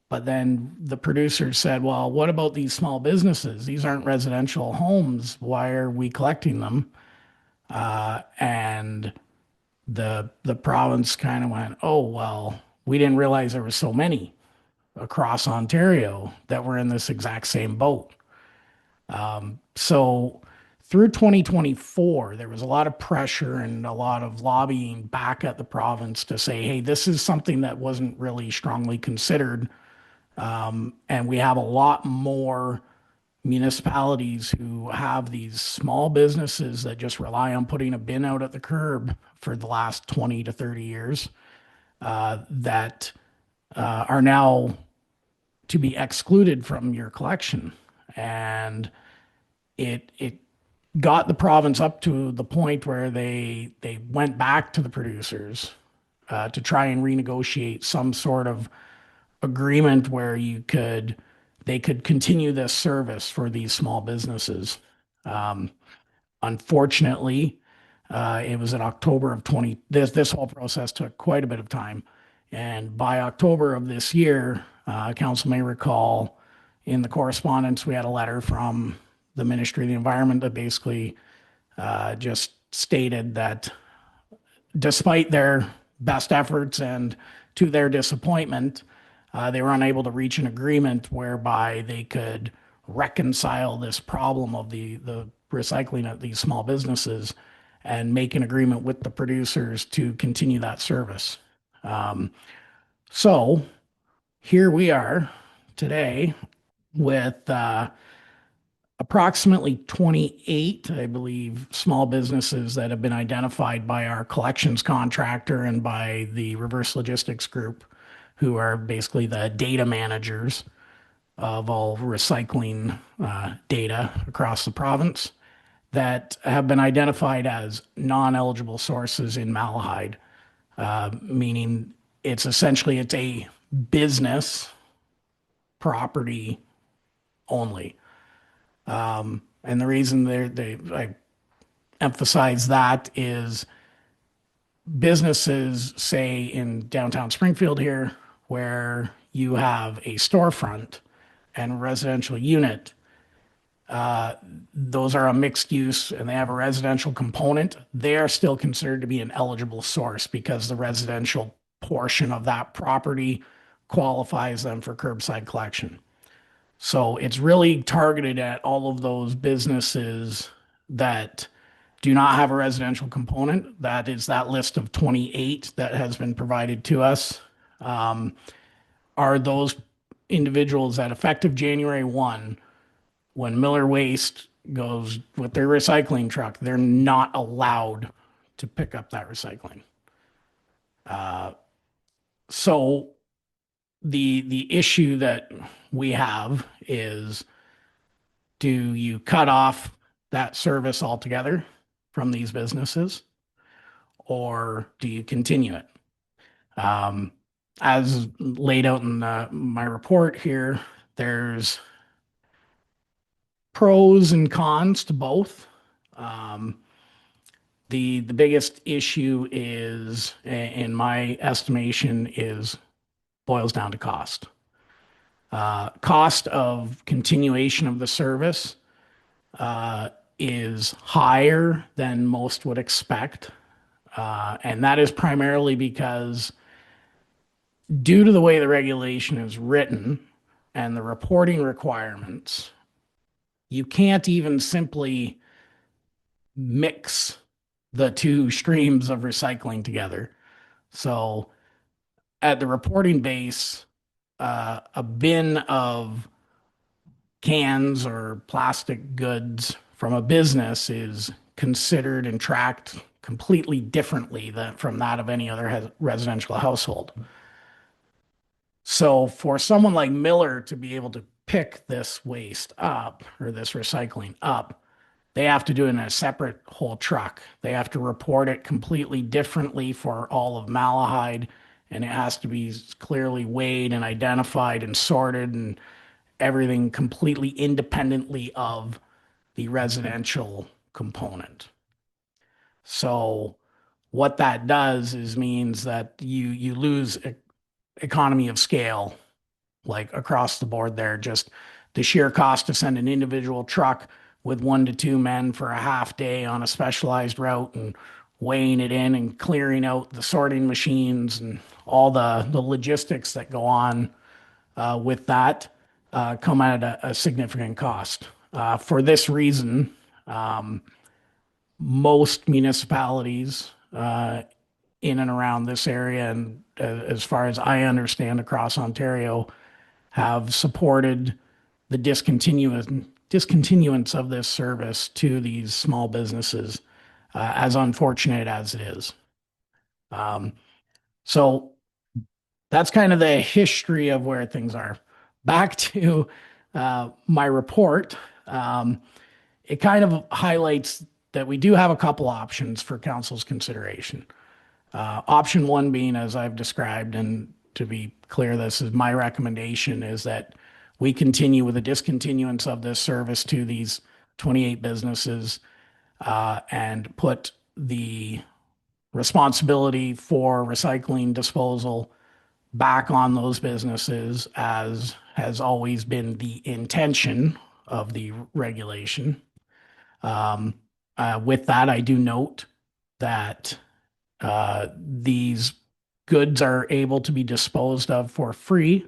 But then the producers said, well, what about these small businesses? These aren't residential homes. Why are we collecting them? And the province kind of went, oh, well, we didn't realize there were so many across Ontario that were in this exact same boat. So through 2024, there was a lot of pressure and a lot of lobbying back at the province to say, hey, this is something that wasn't really strongly considered. And we have a lot more municipalities who have these small businesses that just rely on putting a bin out at the curb for the last 20 to 30 years that are now to be excluded from your collection. And it got the province up to the point where they went back to the producers to try and renegotiate some sort of agreement where they could continue this service for these small businesses. Unfortunately, it was in October of this whole process took quite a bit of time. And by October of this year, council may recall, in the correspondence, we had a letter from the Ministry of the Environment that basically just stated that despite their best efforts and to their disappointment, they were unable to reach an agreement whereby they could reconcile this problem of the recycling of these small businesses and make an agreement with the producers to continue that service. So here we are today with approximately 28, I believe, small businesses that have been identified by our collections contractor and by the Reverse Logistics Group, who are basically the data managers of all recycling data across the province, that have been identified as non-eligible sources in Malahide, meaning it's a business property only. And the reason I emphasize that is businesses, say in downtown Springfield here, where you have a storefront and a residential unit, those are a mixed use and they have a residential component. They are still considered to be an eligible source because the residential portion of that property qualifies them for curbside collection. So it's really targeted at all of those businesses that do not have a residential component. That is that list of 28 that has been provided to us. Are those individuals that effective January 1, when Miller Waste goes with their recycling truck, they're not allowed to pick up that recycling. So the issue that we have is, do you cut off that service altogether from these businesses, or do you continue it? As laid out in my report here, there's pros and cons to both. The biggest issue is, in my estimation, boils down to cost. Cost of continuation of the service is higher than most would expect. And that is primarily because, due to the way the regulation is written and the reporting requirements, you can't even simply mix the two streams of recycling together. So at the reporting base, a bin of cans or plastic goods from a business is considered and tracked completely differently from that of any other residential household. So for someone like Miller to be able to pick this waste up, or this recycling up, they have to do it in a separate whole truck. They have to report it completely differently for all of Malahide, and it has to be clearly weighed and identified and sorted and everything completely independently of the residential component. So what that does is means that you lose economy of scale, like across the board there. Just the sheer cost to send an individual truck with 1 to 2 men for a half day on a specialized route and weighing it in and clearing out the sorting machines and all the logistics that go on with that come at a significant cost. For this reason, most municipalities in and around this area, and as far as I understand across Ontario, have supported the discontinuance of this service to these small businesses, as unfortunate as it is. So that's kind of the history of where things are. Back to my report, it kind of highlights that we do have a couple options for council's consideration. Option one being, as I've described, and to be clear, this is my recommendation, is that we continue with the discontinuance of this service to these 28 businesses and put the responsibility for recycling disposal back on those businesses, as has always been the intention of the regulation. With that, I do note that these goods are able to be disposed of for free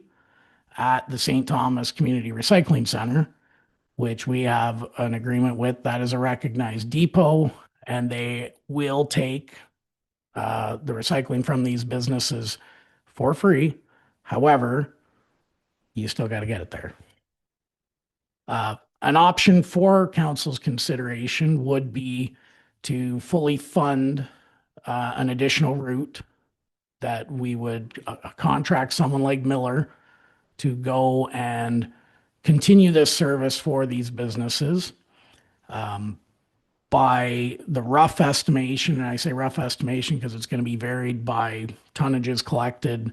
at the St. Thomas Community Recycling Center, which we have an agreement with. That is a recognized depot, and they will take the recycling from these businesses for free. However, you still got to get it there. An option for council's consideration would be to fully fund an additional route that we would contract someone like Miller to go and continue this service for these businesses. By the rough estimation, and I say rough estimation because it's going to be varied by tonnages collected.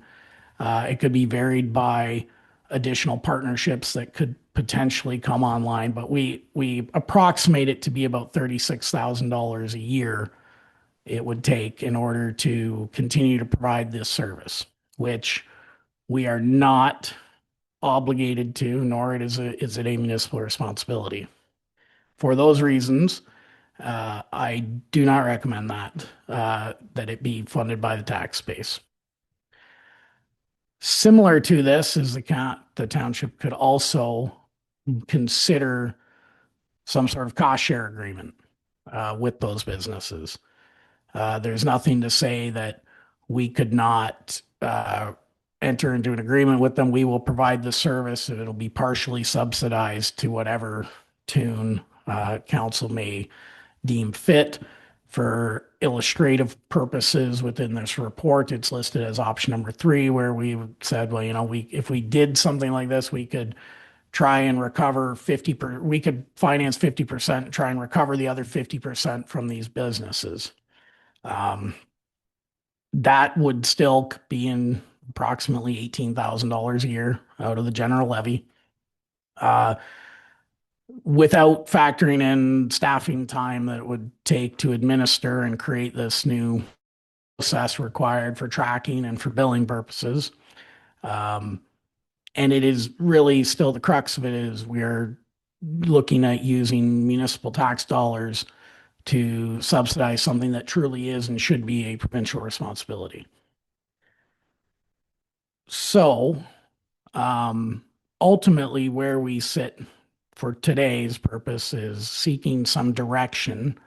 It could be varied by additional partnerships that could potentially come online, but we approximate it to be about $36,000 a year it would take in order to continue to provide this service, which we are not obligated to, nor is it a municipal responsibility. For those reasons, I do not recommend that it be funded by the tax base. Similar to this is the township could also consider some sort of cost share agreement with those businesses. There's nothing to say that we could not enter into an agreement with them. We will provide the service, and it'll be partially subsidized to whatever tune council may deem fit. For illustrative purposes within this report, it's listed as option number 3, where we said, well, if we did something like this, we could try and recover we could finance 50% and try and recover the other 50% from these businesses. That would still be in approximately $18,000 a year out of the general levy, without factoring in staffing time that it would take to administer and create this new process required for tracking and for billing purposes. And it is really still the crux of it is we're looking at using municipal tax dollars to subsidize something that truly is and should be a provincial responsibility. So ultimately, where we sit for today's purpose is seeking some direction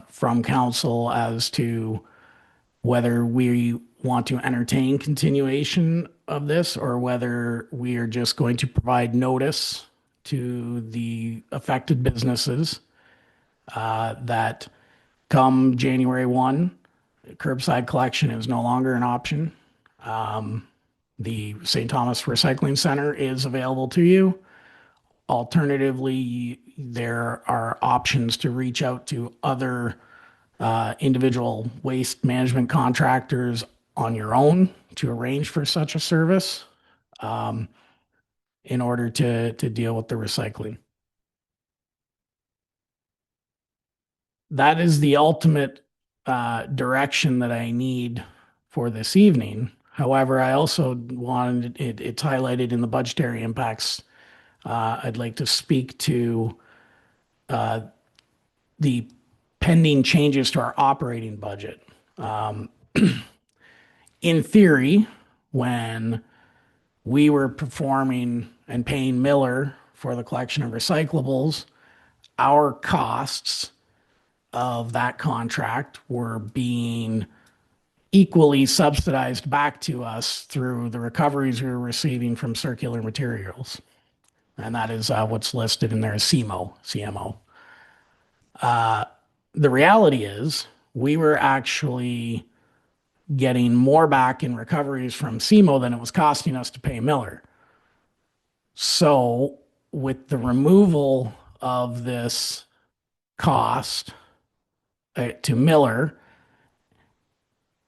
from council as to whether we want to entertain continuation of this or whether we are just going to provide notice to the affected businesses that come January 1, curbside collection is no longer an option. The St. Thomas Recycling Center is available to you. Alternatively, there are options to reach out to other individual waste management contractors on your own to arrange for such a service in order to deal with the recycling. That is the ultimate direction that I need for this evening. However, I also wanted it's highlighted in the budgetary impacts. I'd like to speak to the pending changes to our operating budget. In theory, when we were performing and paying Miller for the collection of recyclables, our costs of that contract were being equally subsidized back to us through the recoveries we were receiving from circular materials. And that is what's listed in there as CMO. The reality is we were actually getting more back in recoveries from CMO than it was costing us to pay Miller. So with the removal of this cost to Miller,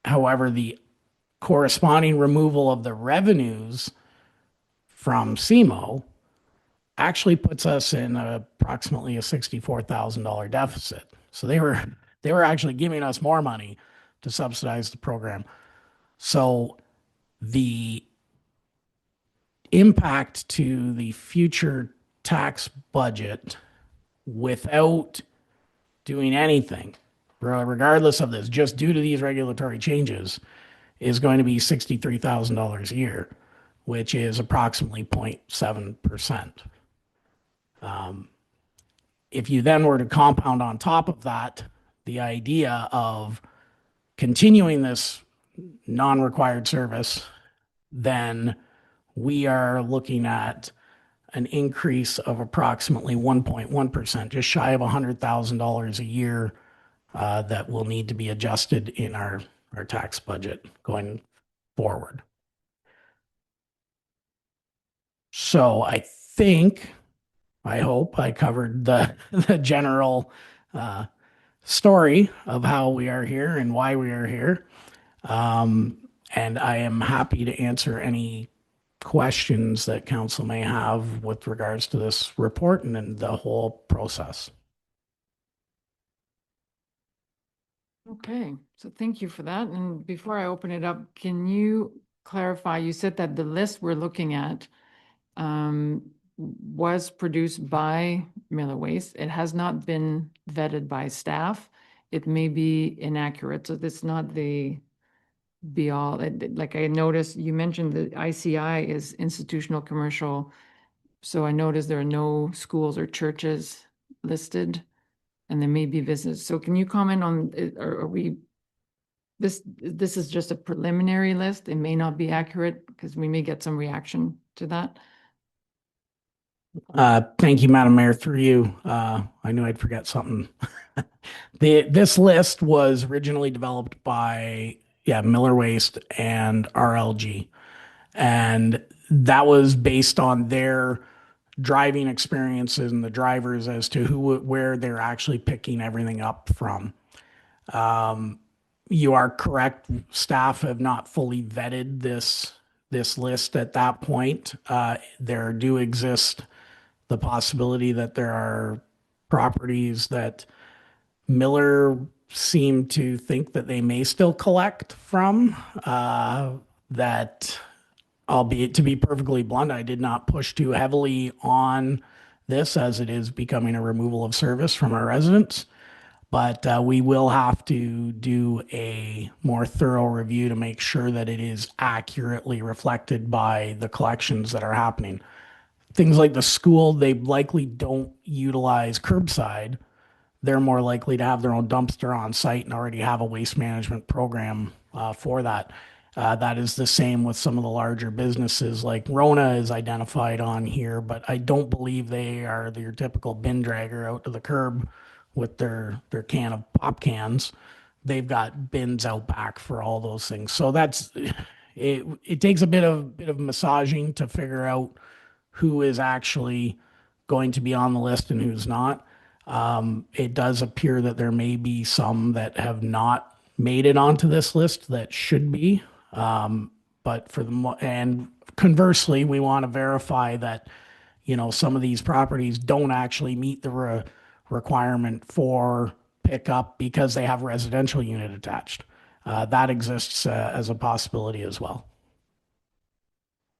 however, the corresponding removal of the revenues from CMO actually puts us in approximately a $64,000 deficit. So they were actually giving us more money to subsidize the program. So the impact to the future tax budget without doing anything, regardless of this, just due to these regulatory changes, is going to be $63,000 a year, which is approximately 0.7%. If you then were to compound on top of that the idea of continuing this non-required service, then we are looking at an increase of approximately 1.1%, just shy of $100,000 a year that will need to be adjusted in our tax budget going forward. So I think, I hope I covered the general story of how we are here and why we are here. And I am happy to answer any questions that council may have with regards to this report and then the whole process. Okay, so thank you for that. And before I open it up, can you clarify, you said that the list we're looking at was produced by Miller Waste. It has not been vetted by staff. It may be inaccurate, so that's not the be all. Like I noticed, you mentioned the ICI is institutional commercial. So I noticed there are no schools or churches listed, and there may be business. So can you comment on, are we, this is just a preliminary list. It may not be accurate because we may get some reaction to that. Thank you, Madam Mayor. Through you, I knew I'd forget something. This list was originally developed by Miller Waste and RLG, and that was based on their driving experiences and the drivers as to where they're actually picking everything up from. You are correct. Staff have not fully vetted this list at that point. There do exist the possibility that there are properties that Miller seem to think that they may still collect from, that, albeit to be perfectly blunt, I did not push too heavily on this as it is becoming a removal of service from our residents. But we will have to do a more thorough review to make sure that it is accurately reflected by the collections that are happening. Things like the school, they likely don't utilize curbside. They're more likely to have their own dumpster on site and already have a waste management program for that. That is the same with some of the larger businesses, like Rona is identified on here, but I don't believe they are your typical bin dragger out to the curb with their can of pop cans. They've got bins out back for all those things. So it takes a bit of massaging to figure out who is actually going to be on the list and who's not. It does appear that there may be some that have not made it onto this list that should be. But and conversely, we want to verify that, some of these properties don't actually meet the requirement for pickup because they have a residential unit attached. That exists as a possibility as well.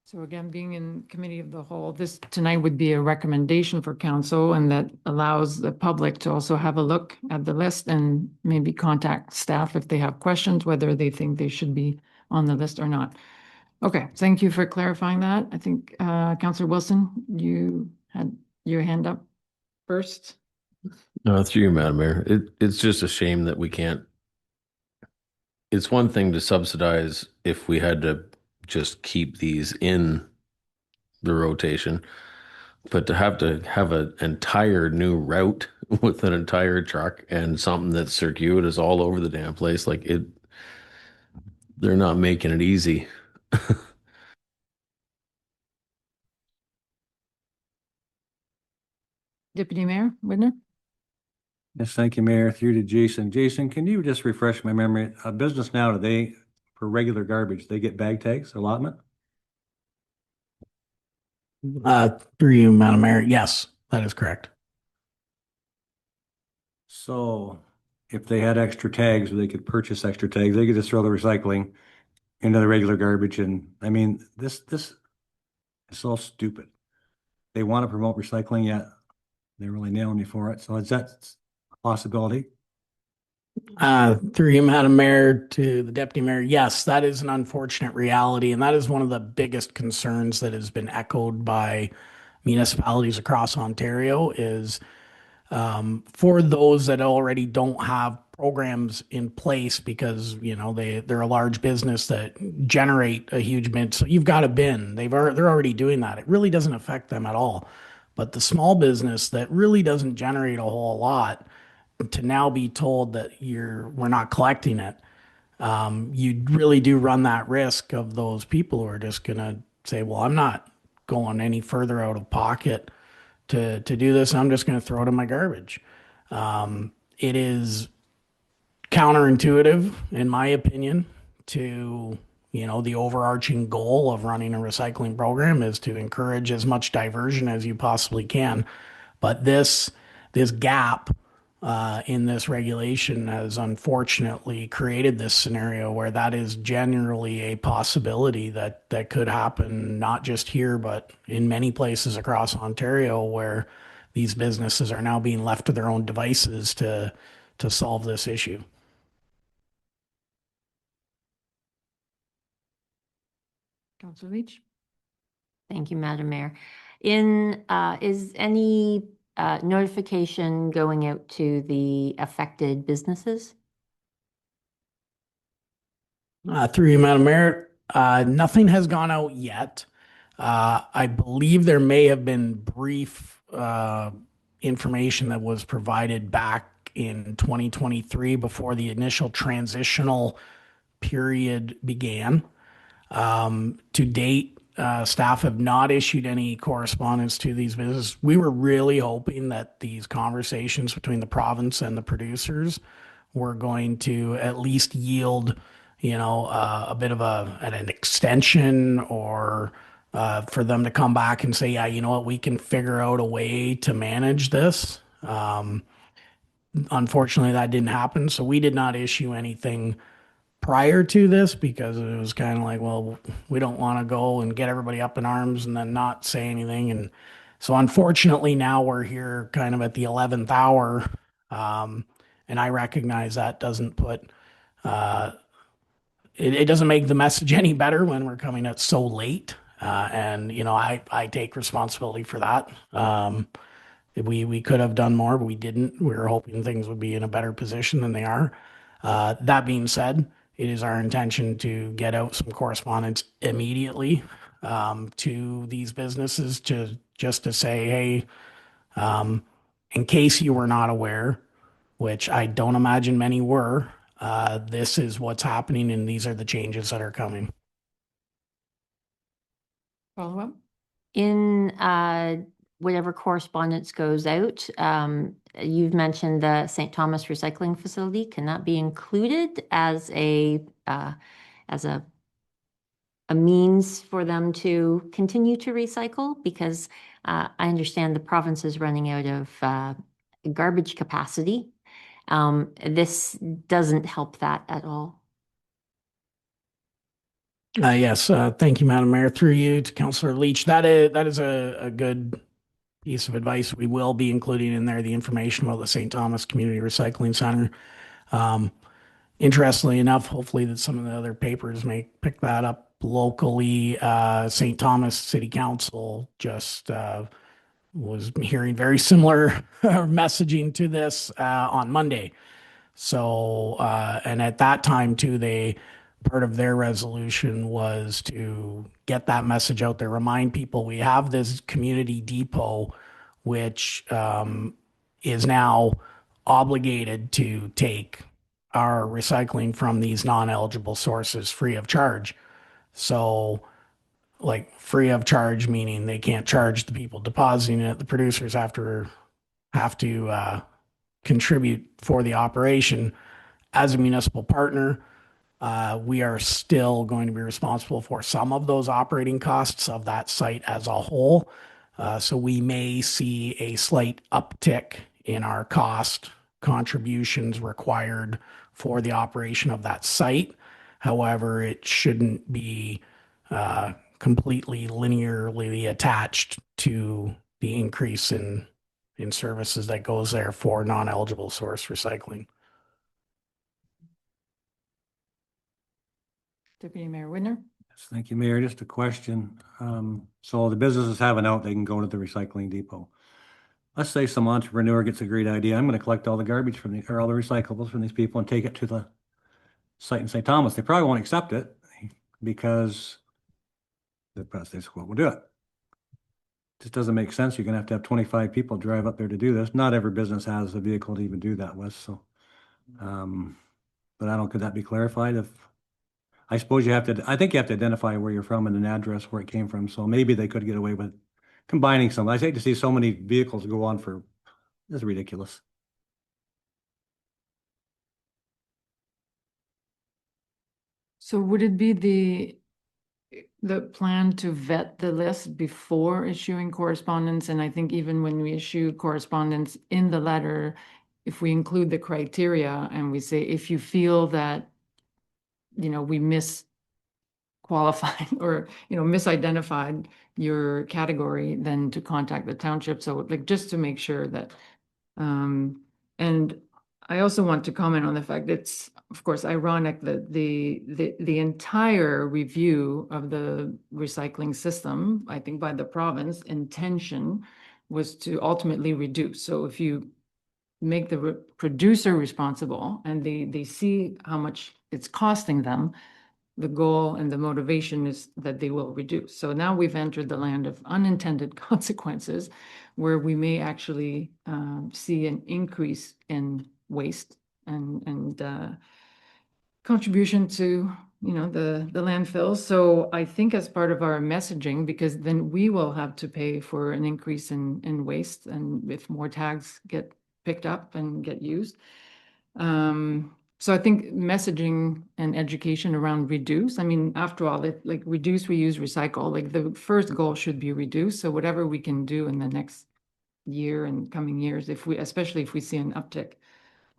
So again, being in committee of the whole, this tonight would be a recommendation for council, and that allows the public to also have a look at the list and maybe contact staff if they have questions, whether they think they should be on the list or not. Okay, thank you for clarifying that. I think Councillor Wilson, you had your hand up first. No, through you, Madam Mayor. It's just a shame that we can't. It's one thing to subsidize if we had to just keep these in the rotation, but to have an entire new route with an entire truck and something that's circuitous all over the damn place, they're not making it easy. Deputy Mayor Widner? Yes, thank you, Mayor. Through to Jason. Jason, can you just refresh my memory? Business now, for regular garbage, they get bag tags allotment? Through you, Madam Mayor. Yes, that is correct. So if they had extra tags or they could purchase extra tags, they could just throw the recycling into the regular garbage. And I mean, this is so stupid. They want to promote recycling, yet they're really nailing me for it. So is that a possibility? Through you, Madam Mayor, to the Deputy Mayor, yes, that is an unfortunate reality, and that is one of the biggest concerns that has been echoed by municipalities across Ontario is for those that already don't have programs in place because they're a large business that generate a huge bin. So you've got a bin. They're already doing that. It really doesn't affect them at all. But the small business that really doesn't generate a whole lot, to now be told that we're not collecting it, you really do run that risk of those people who are just gonna say, well, I'm not going any further out of pocket to do this. I'm just gonna throw it in my garbage. It is counterintuitive, in my opinion, to the overarching goal of running a recycling program is to encourage as much diversion as you possibly can. But this gap in this regulation has unfortunately created this scenario where that is generally a possibility that could happen, not just here, but in many places across Ontario where these businesses are now being left to their own devices to solve this issue. Councillor Leach? Thank you, Madam Mayor. Is any notification going out to the affected businesses? Through you, Madam Mayor, nothing has gone out yet. I believe there may have been brief information that was provided back in 2023 before the initial transitional period began. To date, staff have not issued any correspondence to these businesses. We were really hoping that these conversations between the province and the producers were going to at least yield, a bit of an extension or for them to come back and say, yeah, you know what, we can figure out a way to manage this. Unfortunately, that didn't happen. So we did not issue anything prior to this because it was kind of like, well, we don't want to go and get everybody up in arms and then not say anything. And so unfortunately now we're here kind of at the 11th hour. And I recognize that doesn't put, it doesn't make the message any better when we're coming out so late. And I take responsibility for that. We could have done more, but we didn't. We were hoping things would be in a better position than they are. That being said, it is our intention to get out some correspondence immediately to these businesses just to say, hey, in case you were not aware, which I don't imagine many were, this is what's happening and these are the changes that are coming. Follow up? In whatever correspondence goes out, you've mentioned the St. Thomas Recycling Facility. Can that be included as a means for them to continue to recycle? Because I understand the province is running out of garbage capacity. This doesn't help that at all. Yes, thank you, Madam Mayor. Through you to Councillor Leach. That is a good piece of advice. We will be including in there the information about the St. Thomas Community Recycling Center. Interestingly enough, hopefully that some of the other papers may pick that up locally. St. Thomas City Council just was hearing very similar messaging to this on Monday. So, and at that time too, part of their resolution was to get that message out there, remind people we have this community depot, which is now obligated to take our recycling from these non-eligible sources free of charge. So like free of charge, meaning they can't charge the people depositing it. The producers have to contribute for the operation. As a municipal partner, we are still going to be responsible for some of those operating costs of that site as a whole. So we may see a slight uptick in our cost contributions required for the operation of that site. However, it shouldn't be completely linearly attached to the increase in services that goes there for non-eligible source recycling. Deputy Mayor Whitner? Yes, thank you, Mayor. Just a question. So the businesses have an out, they can go to the recycling depot. Let's say some entrepreneur gets a great idea. I'm going to collect all the garbage from or all the recyclables from these people and take it to the site in St. Thomas. They probably won't accept it because the president will do it. Just doesn't make sense. You're going to have 25 people drive up there to do this. Not every business has a vehicle to even do that with. So, but I don't, could that be clarified? If I suppose you have to, I think you have to identify where you're from and an address where it came from. So maybe they could get away with combining some. I hate to see so many vehicles go on for, this is ridiculous. So would it be the plan to vet the list before issuing correspondence? And I think even when we issue correspondence in the letter, if we include the criteria and we say, if you feel that, you know, we misqualified or, you know, misidentified your category, then to contact the township. So like, just to make sure that, and I also want to comment on the fact that it's, of course, ironic that the entire review of the recycling system, I think by the province, intention was to ultimately reduce. So if you make the producer responsible and they see how much it's costing them, the goal and the motivation is that they will reduce. So now we've entered the land of unintended consequences where we may actually see an increase in waste and contribution to, you know, the landfills. So I think as part of our messaging, because then we will have to pay for an increase in waste and if more tags get picked up and get used. So I think messaging and education around reduce, I mean, after all, like reduce, reuse, recycle, like the first goal should be reduce. So whatever we can do in the next year and coming years, if we, especially if we see an uptick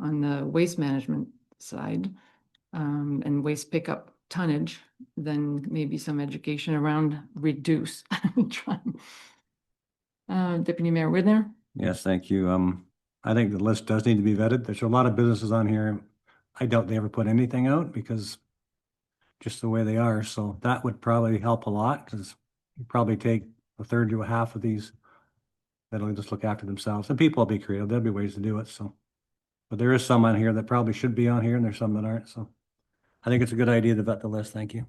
on the waste management side and waste pickup tonnage, then maybe some education around reduce. Deputy Mayor Whitner? Yes, thank you. I think the list does need to be vetted. There's a lot of businesses on here. I doubt they ever put anything out because just the way they are. So that would probably help a lot because you probably take a third to a half of these that'll just look after themselves. And people will be creative. There'll be ways to do it. So, but there is some on here that probably should be on here and there's some that aren't. So I think it's a good idea to vet the list. Thank you.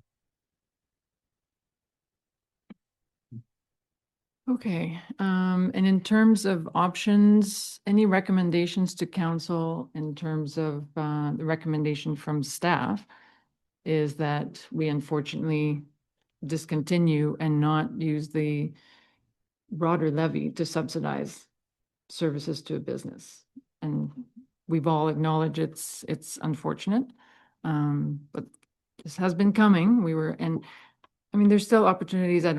Okay, and in terms of options, any recommendations to council in terms of the recommendation from staff is that we unfortunately discontinue and not use the broader levy to subsidize services to a business. And we've all acknowledged it's unfortunate, but this has been coming. I mean, there's still opportunities. I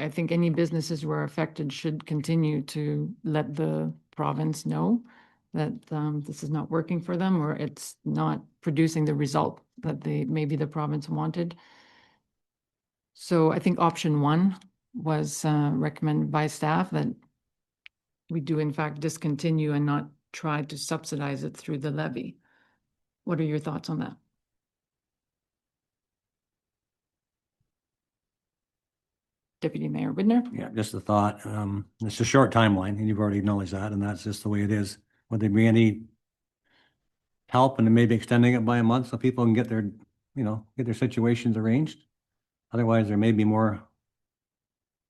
think any businesses who are affected should continue to let the province know that this is not working for them or it's not producing the result that maybe the province wanted. So I think option one was recommended by staff that we do in fact discontinue and not try to subsidize it through the levy. What are your thoughts on that? Deputy Mayor Whitner? Yeah, just a thought. It's a short timeline and you've already acknowledged that and that's just the way it is. Would there be any help and maybe extending it by a month so people can get their, get their situations arranged? Otherwise, there may be more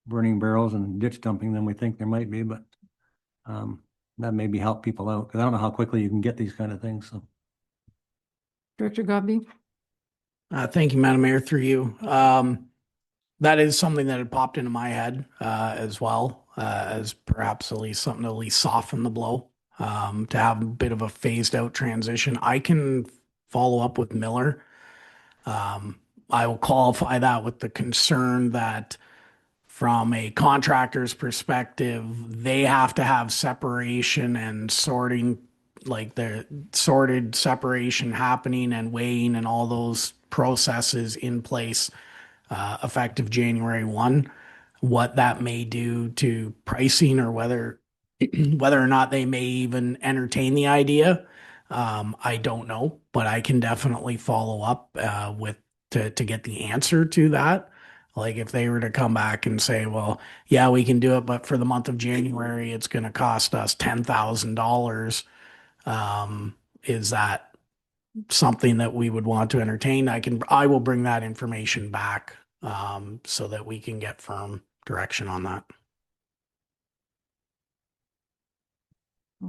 burning barrels and ditch dumping than we think there might be, but that maybe help people out because I don't know how quickly you can get these kind of things. So, Director Godby? Thank you, Madam Mayor, through you. That is something that had popped into my head as well, as perhaps at least something to at least soften the blow, to have a bit of a phased out transition. I can follow up with Miller. I will qualify that with the concern that from a contractor's perspective, they have to have separation and sorting like the sorted separation happening and weighing and all those processes in place effective January 1, what that may do to pricing or whether whether or not they may even entertain the idea. I don't know, but I can definitely follow up with to get the answer to that. Like if they were to come back and say, well, yeah, we can do it, but for the month of January, it's going to cost us $10,000. Is that something that we would want to entertain? I will bring that information back so that we can get firm direction on that.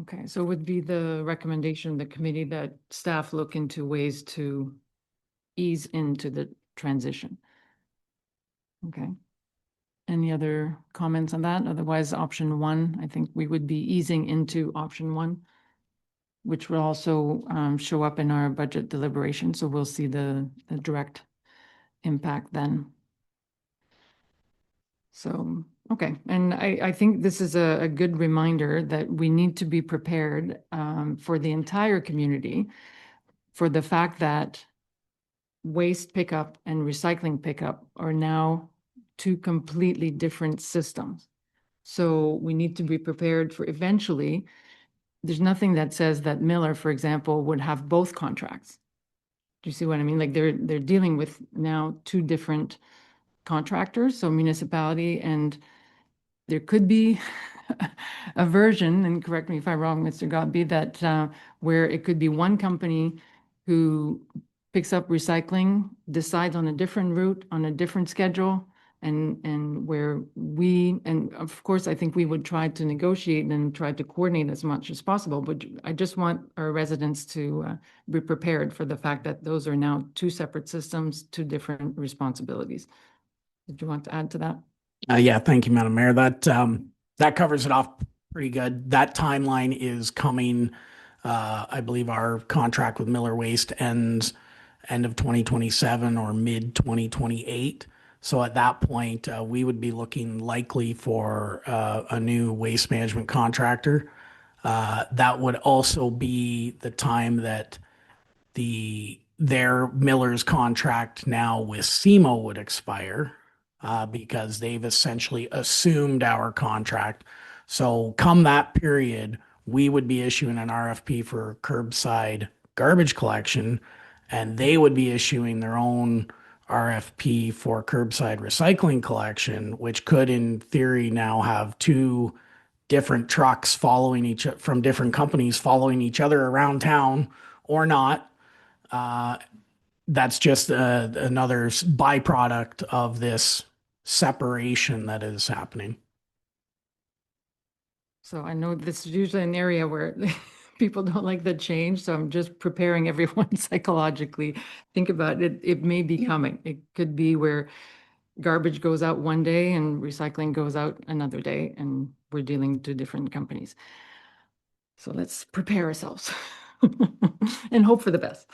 Okay, so would be the recommendation of the committee that staff look into ways to ease into the transition. Okay. Any other comments on that? Otherwise, option 1, I think we would be easing into option 1, which will also show up in our budget deliberation. So we'll see the direct impact then. So, okay. And I think this is a good reminder that we need to be prepared for the entire community for the fact that waste pickup and recycling pickup are now 2 completely different systems. So we need to be prepared for eventually, there's nothing that says that Miller, for example, would have both contracts. Do you see what I mean? Like they're dealing with now 2 different contractors, so municipality, and there could be a version, and correct me if I'm wrong, Mr. Godby, that where it could be one company who picks up recycling, decides on a different route, on a different schedule, and where and of course, I think we would try to negotiate and try to coordinate as much as possible, but I just want our residents to be prepared for the fact that those are now 2 separate systems, 2 different responsibilities. Did you want to add to that? Yeah, thank you, Madam Mayor. That covers it off pretty good. That timeline is coming. I believe our contract with Miller Waste ends end of 2027 or mid 2028. So at that point, we would be looking likely for a new waste management contractor. That would also be the time that their Miller's contract now with SEMO would expire because they've essentially assumed our contract. So come that period, we would be issuing an RFP for curbside garbage collection, and they would be issuing their own RFP for curbside recycling collection, which could, in theory, now have 2 different trucks following from different companies following each other around town or not. That's just another byproduct of this separation that is happening. So I know this is usually an area where people don't like the change, so I'm just preparing everyone psychologically. Think about it, it may be coming. It could be where garbage goes out one day and recycling goes out another day, and we're dealing to different companies. So let's prepare ourselves and hope for the best.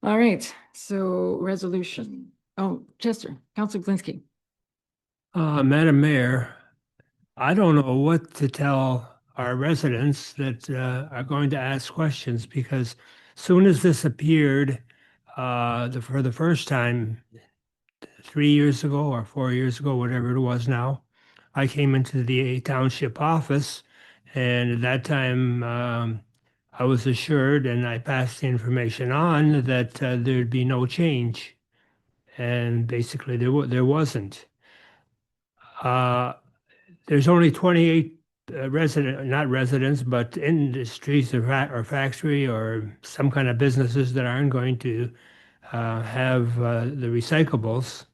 All right, so resolution. Oh, Chester, Councilor Glinski. Madam Mayor, I don't know what to tell our residents that are going to ask questions, because soon as this appeared for the first time 3 years ago or 4 years ago, whatever it was now, I came into the township office, and at that time I was assured, and I passed the information on, that there'd be no change. And basically there wasn't. There's only 28 not residents, but industries or factory or some kind of businesses that aren't going to have the recyclables.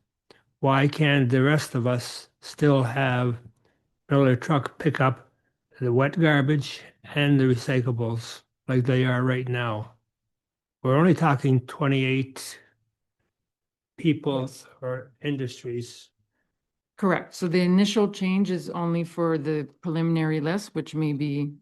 Why can't the rest of us still have Miller truck pick up the wet garbage and the recyclables like they are right now? We're only talking 28 people or industries. Correct. So the initial change is only for the preliminary list, which may be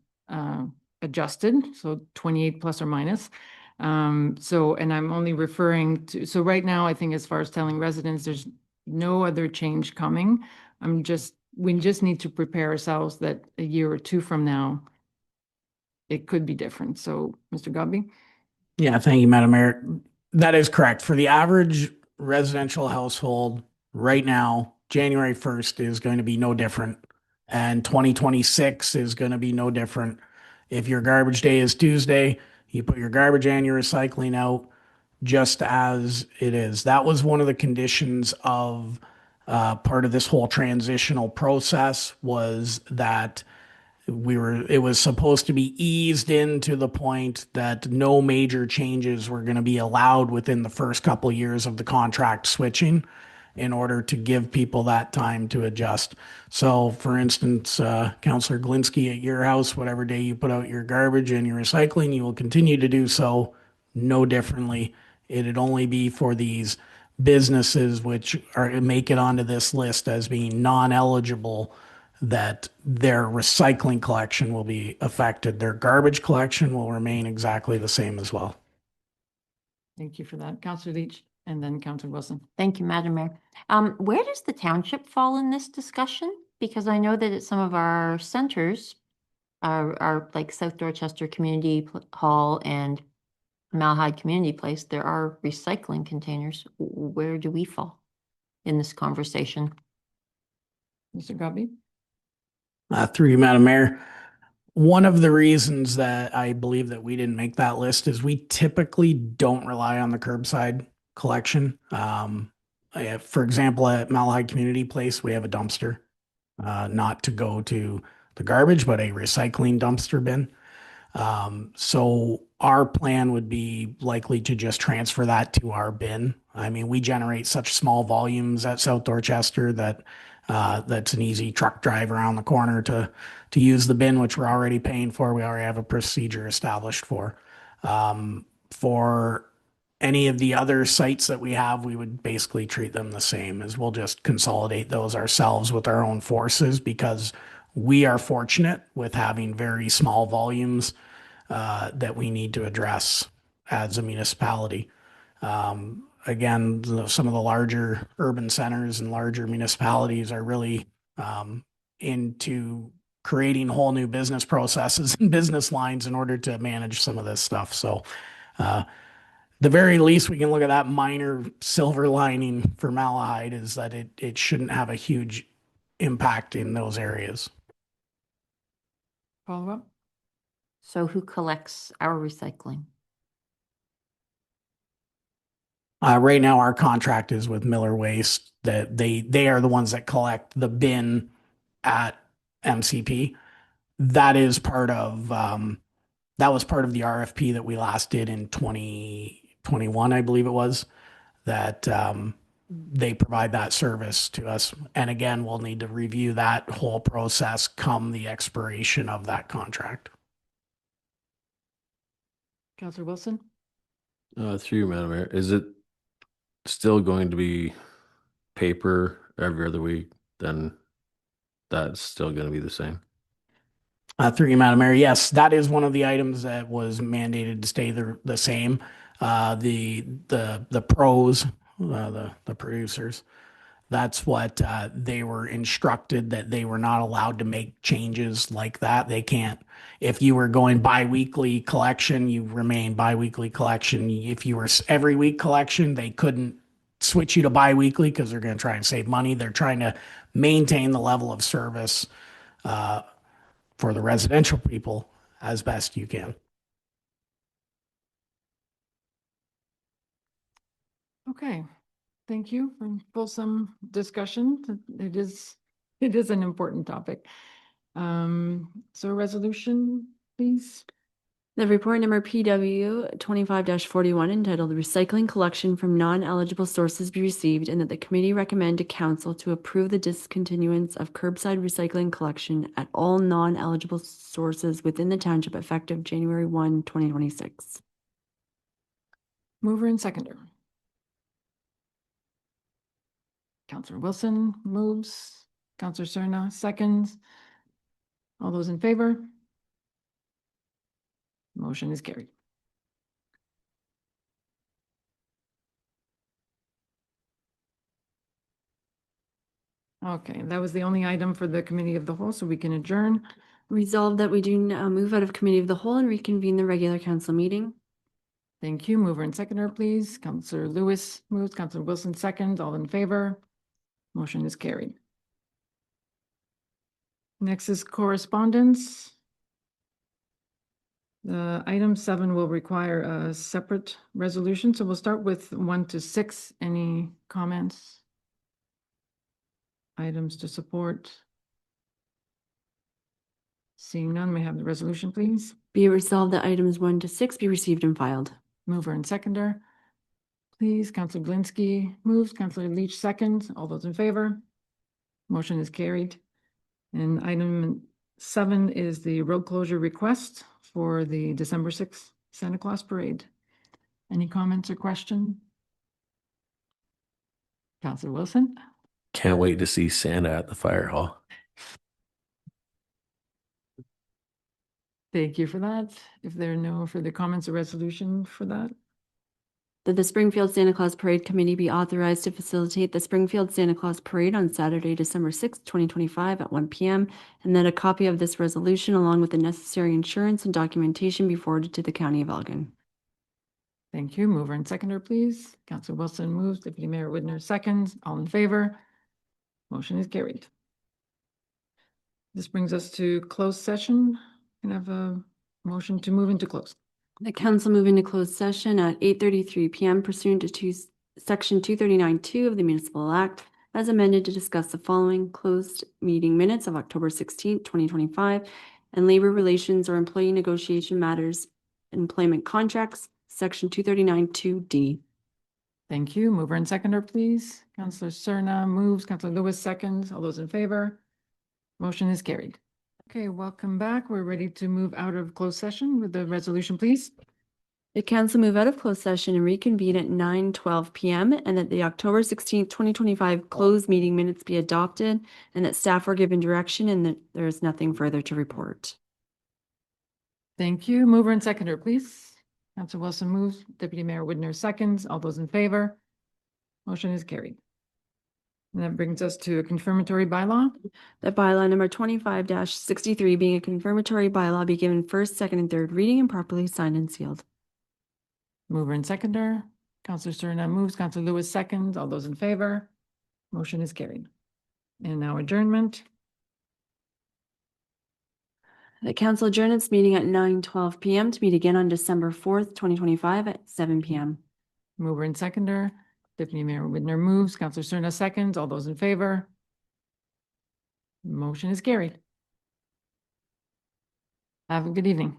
adjusted, so 28 plus or minus. And I'm only referring to, so right now, I think as far as telling residents, there's no other change coming. We just need to prepare ourselves that a year or 2 from now, it could be different. So, Mr. Gobby? Yeah, thank you, Madam Mayor. That is correct. For the average residential household right now, January 1st is going to be no different. And 2026 is going to be no different. If your garbage day is Tuesday, you put your garbage and your recycling out just as it is. That was one of the conditions of part of this whole transitional process, was that it was supposed to be eased into the point that no major changes were going to be allowed within the first couple years of the contract switching, in order to give people that time to adjust. So for instance, Councillor Glinski, at your house, whatever day you put out your garbage and your recycling, you will continue to do so no differently. It'd only be for these businesses which make it onto this list as being non-eligible, that their recycling collection will be affected. Their garbage collection will remain exactly the same as well. Thank you for that. Councillor Leach and then Councillor Wilson. Thank you, Madam Mayor. Where does the township fall in this discussion? Because I know that at some of our centers, our like South Dorchester Community Hall and Malahide Community Place, there are recycling containers. Where do we fall in this conversation? Mr. Gobby? Through you, Madam Mayor. One of the reasons that I believe that we didn't make that list is we typically don't rely on the curbside collection. For example, at Malahide Community Place, we have a dumpster, not to go to the garbage, but a recycling dumpster bin. So our plan would be likely to just transfer that to our bin. I mean, we generate such small volumes at South Dorchester that that's an easy truck drive around the corner to use the bin, which we're already paying for. We already have a procedure established for. For any of the other sites that we have, we would basically treat them the same, as we'll just consolidate those ourselves with our own forces, because we are fortunate with having very small volumes that we need to address as a municipality. Again, some of the larger urban centers and larger municipalities are really into creating whole new business processes and business lines in order to manage some of this stuff. So the very least we can look at that minor silver lining for Malahide is that it shouldn't have a huge impact in those areas. Follow up? So who collects our recycling? Right now, our contract is with Miller Waste, that they are the ones that collect the bin at MCP. That is part of that was part of the RFP that we last did in 2021, I believe it was, that they provide that service to us. And again, we'll need to review that whole process come the expiration of that contract. Councillor Wilson? Through you, Madam Mayor, is it still going to be paper every other week? Then that's still going to be the same. Through you, Madam Mayor, yes, that is one of the items that was mandated to stay the same. The pros, the producers, that's what they were instructed, that they were not allowed to make changes like that. They can't. If you were going bi-weekly collection, you remain bi-weekly collection. If you were every week collection, they couldn't switch you to bi-weekly because they're going to try and save money. They're trying to maintain the level of service for the residential people as best you can. Okay, thank you for fulsome discussion. It is an important topic. So resolution, please. The report number PW 25-41 entitled Recycling Collection from Non-Eligible Sources be received, and that the committee recommend to council to approve the discontinuance of curbside recycling collection at all non-eligible sources within the township effective January 1, 2026. Mover and seconder. Councillor Wilson moves. Councillor Cerna seconds. All those in favor? Motion is carried. Okay, that was the only item for the committee of the whole, so we can adjourn. Resolved that we do move out of committee of the whole and reconvene the regular council meeting. Thank you. Mover and seconder, please. Counselor Lewis moves, Counselor Wilson seconds. All in favor? Motion is carried. Next is correspondence. The item 7 will require a separate resolution, so we'll start with 1 to 6. Any comments? Items to support? Seeing none, may I have the resolution, please? Be it resolved that items 1 to 6 be received and filed. Mover and seconder. Please, Counselor Glinski moves, Counselor Leach seconds. All those in favor? Motion is carried. And item 7 is the road closure request for the December 6th Santa Claus Parade. Any comments or question? Counselor Wilson? Can't wait to see Santa at the fire hall. Thank you for that. If there are no further comments or resolution for that, That the Springfield Santa Claus Parade Committee be authorized to facilitate the Springfield Santa Claus Parade on Saturday, December 6th, 2025 at 1 p.m. and that a copy of this resolution along with the necessary insurance and documentation be forwarded to the County of Elgin. thank you. Mover and seconder, please. Counselor Wilson moves, Deputy Mayor Widner seconds. All in favor? Motion is carried. This brings us to closed session. Can I have a motion to move into closed? The council move into closed session at 8:33 p.m. pursuant to Section 239(2) of the Municipal Act as amended to discuss the following closed meeting minutes of October 16th, 2025 and labor relations or employee negotiation matters, employment contracts, Section 239(2)D. Thank you. Mover and seconder, please. Counselor Cerna moves, Counselor Lewis seconds. All those in favor? Motion is carried. Okay, welcome back. We're ready to move out of closed session with the resolution, please. The council move out of closed session and reconvene at 9:12 p.m. and that the October 16th, 2025 closed meeting minutes be adopted and that staff were given direction and that there is nothing further to report. Thank you. Mover and seconder, please. Counselor Wilson moves, Deputy Mayor Widner seconds. All those in favor? Motion is carried. And that brings us to a confirmatory bylaw. That bylaw number 25-63 being a confirmatory bylaw be given first, second, and third reading and properly signed and sealed. Mover and seconder. Counselor Cerna moves, Counselor Lewis seconds. All those in favor? Motion is carried. And now adjournment. The council adjourned its meeting at 9:12 p.m. to meet again on December 4th, 2025 at 7 p.m. Mover and seconder. Deputy Mayor Widner moves, Counselor Cerna seconds. All those in favor? Motion is carried. Have a good evening.